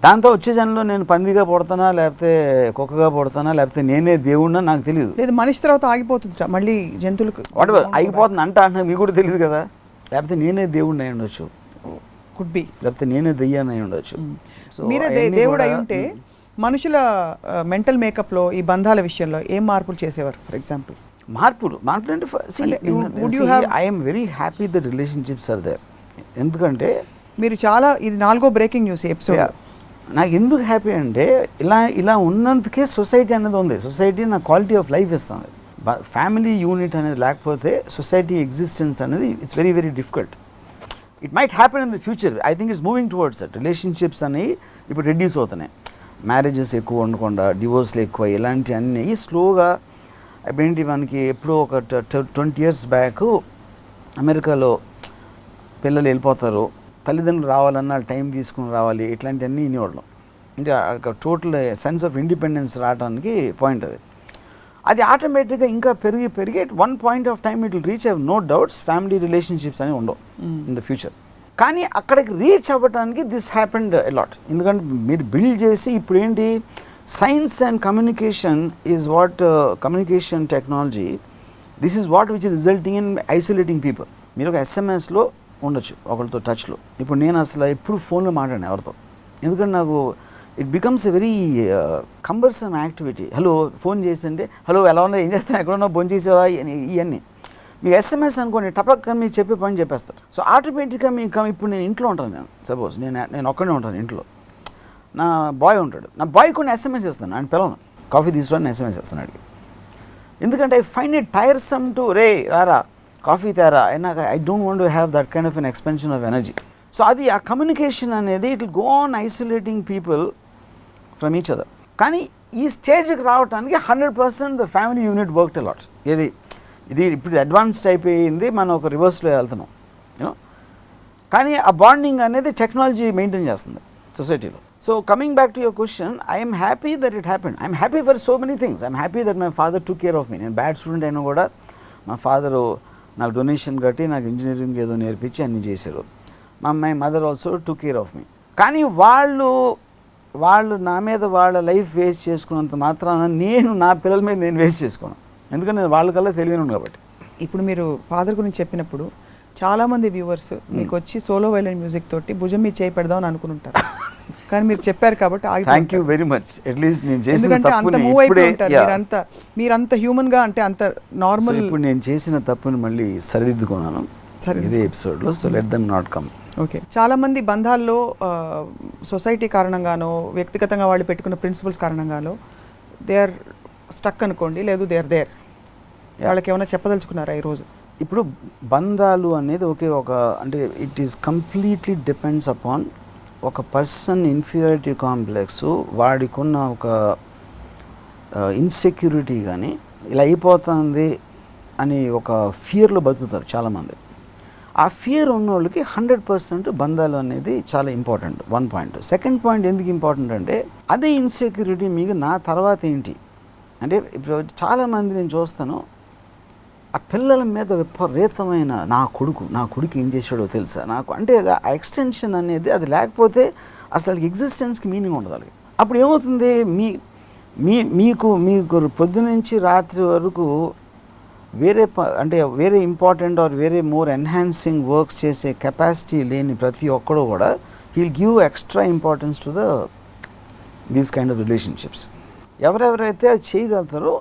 దాంతో వచ్చే జన్మలో నేను పందిగా పుడతానా లేకపోతే కుక్కగా పుడతానా లేకపోతే నేనే దేవుడినా నాకు తెలియదు. లేదు, మనిషి తర్వాత ఆగిపోతుంది మళ్ళీ జంతువులకు వాటెవర్ ఆగిపోతుంది అంటే మీకు కూడా తెలియదు కదా. లేకపోతే నేనే దేవుడిని అయి ఉండొచ్చు, కుడ్ బి, లేకపోతే నేనే దెయ్యాన్ని అయి ఉండొచ్చు. మీరే దేవుడు అయి ఉంటే మనుషుల మెంటల్ మేకప్లో ఈ బంధాల విషయంలో ఏం మార్పులు చేసేవారు? ఫర్ ఎగ్జాంపుల్ మార్పులు అంటే I'm very happy that relationships are there. ఎందుకంటే మీరు చాలా, ఇది 4వ బ్రేకింగ్ న్యూస్ ఎపిసోడ్. నాకు ఎందుకు హ్యాపీ అంటే ఇలా ఉన్నందుకే సొసైటీ అనేది ఉంది. సొసైటీ నాకు క్వాలిటీ ఆఫ్ లైఫ్ ఇస్తుంది. ఫ్యామిలీ యూనిట్ అనేది లేకపోతే సొసైటీ ఎగ్జిస్టెన్స్ అనేది it's very very difficult. It might happen in the future. I think it's moving towards that. Relationships అనేవి ఇప్పుడు రెడ్యూస్ అవుతున్నాయి, మ్యారేజెస్ ఎక్కువ ఉండకుండా డివోర్స్లు ఎక్కువ, ఇలాంటివన్నీ స్లోగా. ఏంటి మనకి ఎప్పుడో ఒక 20 years బ్యాక్ అమెరికాలో పిల్లలు వెళ్ళిపోతారు, తల్లిదండ్రులు రావాలన్నా టైం తీసుకుని రావాలి, ఇట్లాంటివన్నీ వినేవాళ్ళం. అంటే టోటల్ సెన్స్ ఆఫ్ ఇండిపెండెన్స్ రావడానికి పాయింట్ అది ఆటోమేటిక్గా ఇంకా పెరిగి at one point of time it will reach, have no doubts, family relationships అనేవి ఉండవు ఇన్ ద ఫ్యూచర్. కానీ అక్కడికి రీచ్ అవ్వడానికి దిస్ హ్యాపెండ్ అలాట్. ఎందుకంటే మీరు బిల్డ్ చేసి ఇప్పుడు ఏంటి, science and communication is what, communication technology, this is what which is resulting in isolating people. మీరు ఒక ఎస్ఎంఎస్లో ఉండొచ్చు ఒకరితో టచ్లో. ఇప్పుడు నేను అసలు ఎప్పుడు ఫోన్లో మాట్లాడాను ఎవరితో, ఎందుకంటే నాకు it becomes a very cumbersome activity. Hello phone చేసింటే హలో ఎలా ఉన్నా, ఏం చేస్తాను, ఎక్కడ ఉన్నా, భోజనం చేసావా, ఇవన్నీ. మీకు ఎస్ఎంఎస్ అనుకోండి టపక్గా మీకు చెప్పే పని చెప్పేస్తారు. సో ఆటోమేటిక్గా మీకు ఇప్పుడు నేను ఇంట్లో ఉంటాను, నేను సపోజ్ నేను ఒక్కడే ఉంటాను ఇంట్లో, నా బాయ్ ఉంటాడు, నా బాయ్ కొన్ని ఎస్ఎంఎస్ చేస్తాను, ఆయన పిలవను, కాఫీ తీసుకొని ఎస్ఎంఎస్ చేస్తాను అడిగి. ఎందుకంటే I find it tiresome to రే రారా కాఫీ తేరా, నాకు I don't want to have that kind of an expansion of energy. So అది ఆ కమ్యూనికేషన్ అనేది it will go on isolating people from each other. కానీ ఈ స్టేజ్కి రావడానికి 100% the family unit worked a lot. ఇది ఇప్పుడు అడ్వాన్స్డ్ అయిపోయింది, మనం ఒక రివర్స్లో వెళ్తున్నాం యూనో. కానీ ఆ బాండింగ్ అనేది టెక్నాలజీ మెయింటైన్ చేస్తుంది సొసైటీలో. So coming back to your question, I'm happy that it happened. I'm happy for so many things. I'm happy that my father took care of me. నేను బ్యాడ్ స్టూడెంట్ అయినా కూడా మా father నాకు donation కట్టి నాకు engineering ఏదో నేర్పించి అన్నీ చేశారు. My mother also took care of me. కానీ వాళ్ళు నా మీద వాళ్ళ లైఫ్ వేస్ట్ చేసుకున్నంత మాత్రాన నేను నా పిల్లల మీద నేను వేస్ట్ చేసుకోను, ఎందుకంటే నేను వాళ్ళకల్లా తెలియను కాబట్టి. ఇప్పుడు మీరు ఫాదర్ గురించి చెప్పినప్పుడు చాలామంది వ్యూవర్స్ మీకు వచ్చి సోలో వైలెన్ మ్యూజిక్ తోటి భుజం మీద చేయి పెడదామని అనుకుంటారు కానీ మీరు చెప్పారు కాబట్టి thank you very much. At least నేను చేసిన ఎందుకంటే అంత తప్పుని మూవ్ అయిపోయి ఇప్పుడే ఉంటారు మీరంత హ్యూమన్ గా, అంటే అంత నార్మల్. ఇప్పుడు నేను చేసిన తప్పుని మళ్ళీ సరిదిద్దుకున్నాను ఇదే ఎపిసోడ్లో. So let them not come. Okay. చాలామంది బంధాల్లో సొసైటీ కారణంగానో, వ్యక్తిగతంగా వాళ్ళు పెట్టుకున్న ప్రిన్సిపల్స్ కారణంగానో దే ఆర్ స్టక్ అనుకోండి, లేదు దే ఆర్ దేర్. వాళ్ళకి ఏమైనా చెప్పదలుచుకున్నారా ఈరోజు? ఇప్పుడు బంధాలు అనేది ఒక అంటే it is completely depends upon ఒక పర్సన్ ఇన్ఫీరియారిటీ కాంప్లెక్స్, వాడికున్న ఒక ఇన్సెక్యూరిటీ కానీ ఇలా అయిపోతుంది అని ఒక ఫియర్లో బతుకుతారు చాలామంది. ఆ ఫియర్ ఉన్న వాళ్ళకి 100% బంధాలు అనేది చాలా ఇంపార్టెంట్. 1 పాయింట్. సెకండ్ పాయింట్ ఎందుకు ఇంపార్టెంట్ అంటే అదే ఇన్సెక్యూరిటీ మీకు నా తర్వాత ఏంటి అంటే ఇప్పుడు చాలామంది నేను చూస్తాను ఆ పిల్లల మీద విపరీతమైన నా కొడుకు ఏం చేశాడో తెలుసా నాకు అంటే ఆ ఎక్స్టెన్షన్ అనేది అది లేకపోతే అసలు ఎగ్జిస్టెన్స్కి మీనింగ్ ఉండదు వాళ్ళకి. అప్పుడు ఏమవుతుంది మీకు పొద్దునుంచి రాత్రి వరకు వేరే ఇంపార్టెంట్ ఆర్ వేరే మోర్ ఎన్హాన్సింగ్ వర్క్స్ చేసే కెపాసిటీ లేని ప్రతి ఒక్కడు కూడా heal give extra importance to these kind of relationships. ఎవరెవరైతే అది చేయగలుగుతారో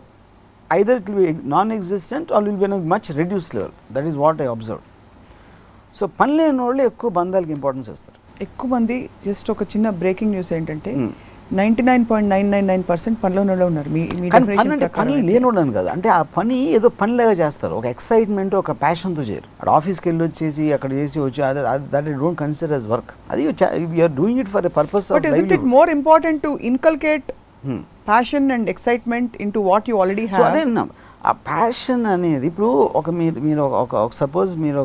either it will be non-existent or will be in a much reduced level. That is what I observed. So పని లేని వాళ్ళు ఎక్కువ బంధాలకి ఇంపార్టెన్స్ ఇస్తారు. ఎక్కువ మంది జస్ట్ ఒక చిన్న బ్రేకింగ్ న్యూస్ ఏంటంటే 99.999% పనిలోనే ఉన్నారు. పని లేనోడని కదా, అంటే ఆ పని ఏదో పనిలాగా చేస్తారు, ఒక ఎక్సైట్మెంట్ ఒక ప్యాషన్తో చేయరు. అక్కడ ఆఫీస్కి వెళ్ళి వచ్చేసి అక్కడ చేసి వచ్చి that I don't consider as work. అది you are doing it for a purpose of livelihood. But is it more important to inculcate passion and excitement into what you already have? So అదే ఆ passion అనేది ఇప్పుడు మీరు ఒక suppose మీరు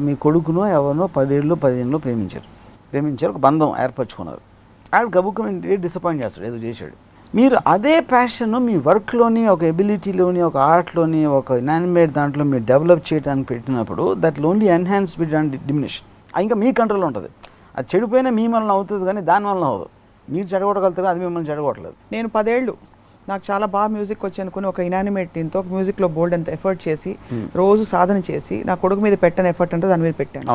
మీ కొడుకునో ఎవరినో 10 ఏళ్ళు 15 ఏళ్ళు ప్రేమించారు, ఒక బంధం ఏర్పరచుకున్నారు. ఆడ గబుక్కుని డిసప్పాయింట్ చేస్తాడు, ఏదో చేశాడు. మీరు అదే ప్యాషన్ మీ వర్క్లోని, ఒక ఎబిలిటీలోని, ఒక ఆర్ట్లోని, ఒక ఇనానిమేట్ దాంట్లో మీరు డెవలప్ చేయడానికి పెట్టినప్పుడు that only enhance bit and diminish. ఇంకా మీ కంట్రోల్లో ఉంటుంది. అది చెడిపోయినా మీ వలన అవుతుంది కానీ దాని వలన అవ్వదు. మీరు చెడగొట్టగలుగుతారు, అది మిమ్మల్ని చెడగొట్టలేదు. నేను 10 ఏళ్ళు నాకు చాలా బాగా మ్యూజిక్ వచ్చి అనుకుని ఒక ఇనానిమేట్ టీంతో ఒక మ్యూజిక్లో బోల్డ్ అంత ఎఫర్ట్ చేసి రోజు సాధన చేసి నా కొడుకు మీద పెట్టిన ఎఫర్ట్ అంటే దాని మీద పెట్టాను.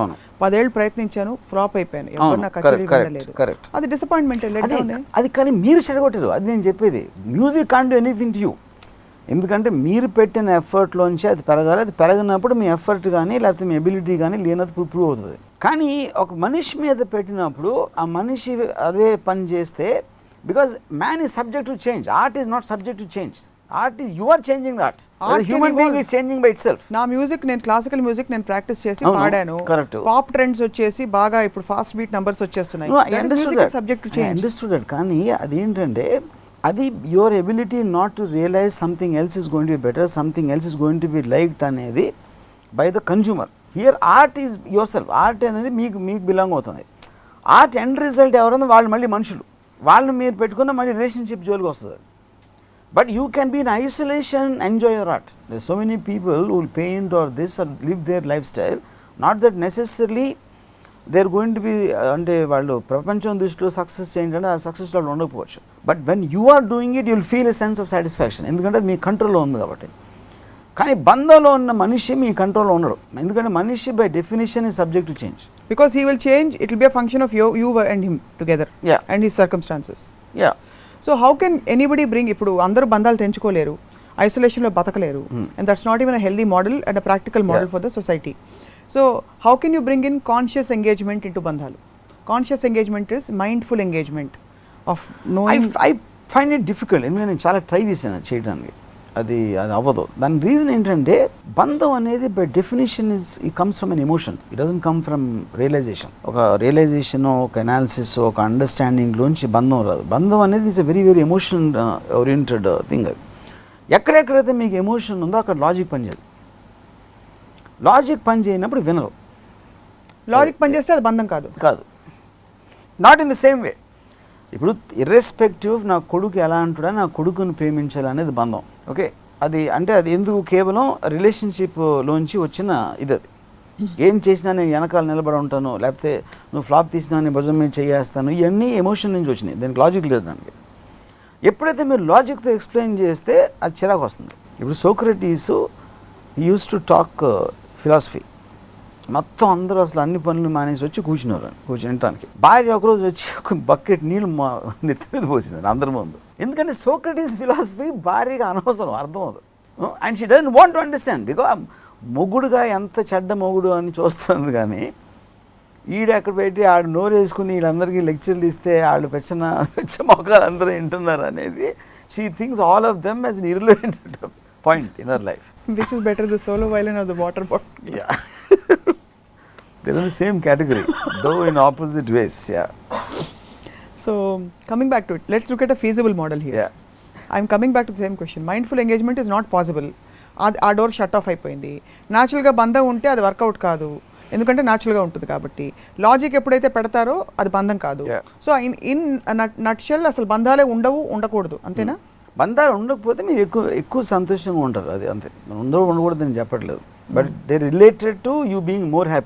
10 ఏళ్ళు ప్రయత్నించాను, ఫ్లాప్ అయిపోయాను, ఎవరు నా కచేరీ వెళ్ళలేదు. అది డిసప్పాయింట్మెంట్. అది కానీ మీరు చెడగొట్టారు, అది నేను చెప్పేది. Music can't do anything to you. ఎందుకంటే మీరు పెట్టిన ఎఫర్ట్లోంచి అది పెరగాలి. అది పెరగనప్పుడు మీ ఎఫర్ట్ కానీ లేకపోతే మీ ఎబిలిటీ కానీ లేనది ప్రూవ్ అవుతుంది. కానీ ఒక మనిషి మీద పెట్టినప్పుడు ఆ మనిషి అదే పని చేస్తే, because man is subject to change, art is not subject to change. Art is you are changing that. Human being is changing by itself. నా మ్యూజిక్, నేను క్లాసికల్ మ్యూజిక్ నేను ప్రాక్టీస్ చేసి పాడాను. పాప్ ట్రెండ్స్ వచ్చేసి బాగా ఇప్పుడు ఫాస్ట్ బీట్ నంబర్స్ వచ్చేస్తున్నాయి. Subject to change. Understood. కానీ అదేంటంటే అది your ability not to realise something else is going to be better, something else is going to be liked అనేది by the consumer. Here art is your self. Art అనేది మీకు belong అవుతుంది. Art end result ఎవరైనా వాళ్ళు మళ్ళీ మనుషులు, వాళ్ళు మీరు పెట్టుకున్న మళ్ళీ రిలేషన్షిప్ జోలికి వస్తుంది. But you can be in isolation, enjoy your art. There so many people who will paint or this or live their lifestyle, not that necessary they are going to be, అంటే వాళ్ళు ప్రపంచం దృష్టిలో success ఏంటంటే ఆ సక్సెస్లో ఉండకపోవచ్చు. But when you are doing it you will feel a sense of satisfaction, ఎందుకంటే అది మీ కంట్రోల్లో ఉంది కాబట్టి. కానీ బంధంలో ఉన్న మనిషి మీ కంట్రోల్లో ఉండడు, ఎందుకంటే మనిషి by definition is subject to change. Because he will change, it will be a function of you and him together. Yeah. And his circumstances. Yeah. So how can anybody bring, ఇప్పుడు అందరూ బంధాలు తెంచుకోలేరు, ఐసోలేషన్లో బతకలేరు, and that's not even a healthy model and a practical model for the society. So how can you bring in conscious engagement into బంధాలు? Conscious engagement is mindful engagement of knowing. I find it difficult. ఎందుకంటే నేను చాలా try చేశాను చేయడానికి, అది అవ్వదు. దాని reason ఏంటంటే బంధం అనేది by definition it comes from an emotion, it doesn't come from realisation. ఒక రియలైజేషన్, ఒక అనాలిసిస్, ఒక అండర్స్టాండింగ్లోంచి బంధం రాదు. బంధం అనేది is a very very emotion oriented thing. అది ఎక్కడెక్కడైతే మీకు ఎమోషన్ ఉందో అక్కడ లాజిక్ పనిచేయదు. లాజిక్ పని చేయనప్పుడు వినరు. లాజిక్ పని చేస్తే అది బంధం కాదు. నాట్ ఇన్ ద సేమ్ వే. ఇప్పుడు ఇర్రెస్పెక్టివ్ నా కొడుకు ఎలా అంటుడా నా కొడుకుని ప్రేమించాలనేది బంధం. ఓకే, అది అంటే అది ఎందుకు కేవలం రిలేషన్షిప్లోంచి వచ్చిన ఇది. అది ఏం చేసినా నేను వెనకాల నిలబడి ఉంటాను, లేకపోతే నువ్వు ఫ్లాప్ తీసినా నేను భుజం మీద చేయేస్తాను, ఇవన్నీ ఎమోషన్ నుంచి వచ్చినాయి. దానికి లాజిక్ లేదు దానికి. ఎప్పుడైతే మీరు లాజిక్తో ఎక్స్ప్లెయిన్ చేస్తే అది చిరాకు వస్తుంది. ఇప్పుడు Socrates use to talk philosophy. మొత్తం అందరూ అసలు అన్ని పనులు మానేసి వచ్చి కూర్చుని వినటానికి. భార్య ఒకరోజు వచ్చి ఒక బకెట్ నీళ్ళు నెత్తి మీద పోసింది అందరి ముందు. ఎందుకంటే సోక్రటీస్ ఫిలాసఫీ భార్యగా అనవసరం, అర్థం అవుతుంది. And she doesn't want to understand, because మొగుడుగా ఎంత చెడ్డ మొగుడు అని చూస్తుంది. కానీ ఈడు ఎక్కడ పెట్టి ఆడు నోరు వేసుకుని వీళ్ళందరికీ లెక్చర్లు ఇస్తే వాళ్ళు పెచ్చ మొక్కలు అందరూ వింటున్నారు అనేది she thinks all of them as an irrelevant point in her life. Which is better, the solo violin or the water bottle? Yeah. They're in the same category, though in opposite ways. Yeah. So, coming back to it, let's look at a feasible model here. Yeah. I'm coming back to the same question. Mindful engagement is not possible. ఆ door shut off అయిపోయింది. న్యాచురల్గా బంధం ఉంటే అది work out కాదు, ఎందుకంటే న్యాచురల్గా ఉంటుంది కాబట్టి. లాజిక్ ఎప్పుడైతే పెడతారో అది బంధం కాదు. సో ఇన్ నట్షెల్ అసలు బంధాలే ఉండకూడదు, అంతేనా? బంధాలు ఉండకపోతే మీరు ఎక్కువ సంతోషంగా ఉంటారు, అది అంతే. ఉండకూడదు నేను చెప్పట్లేదు, but they related to you being more happy.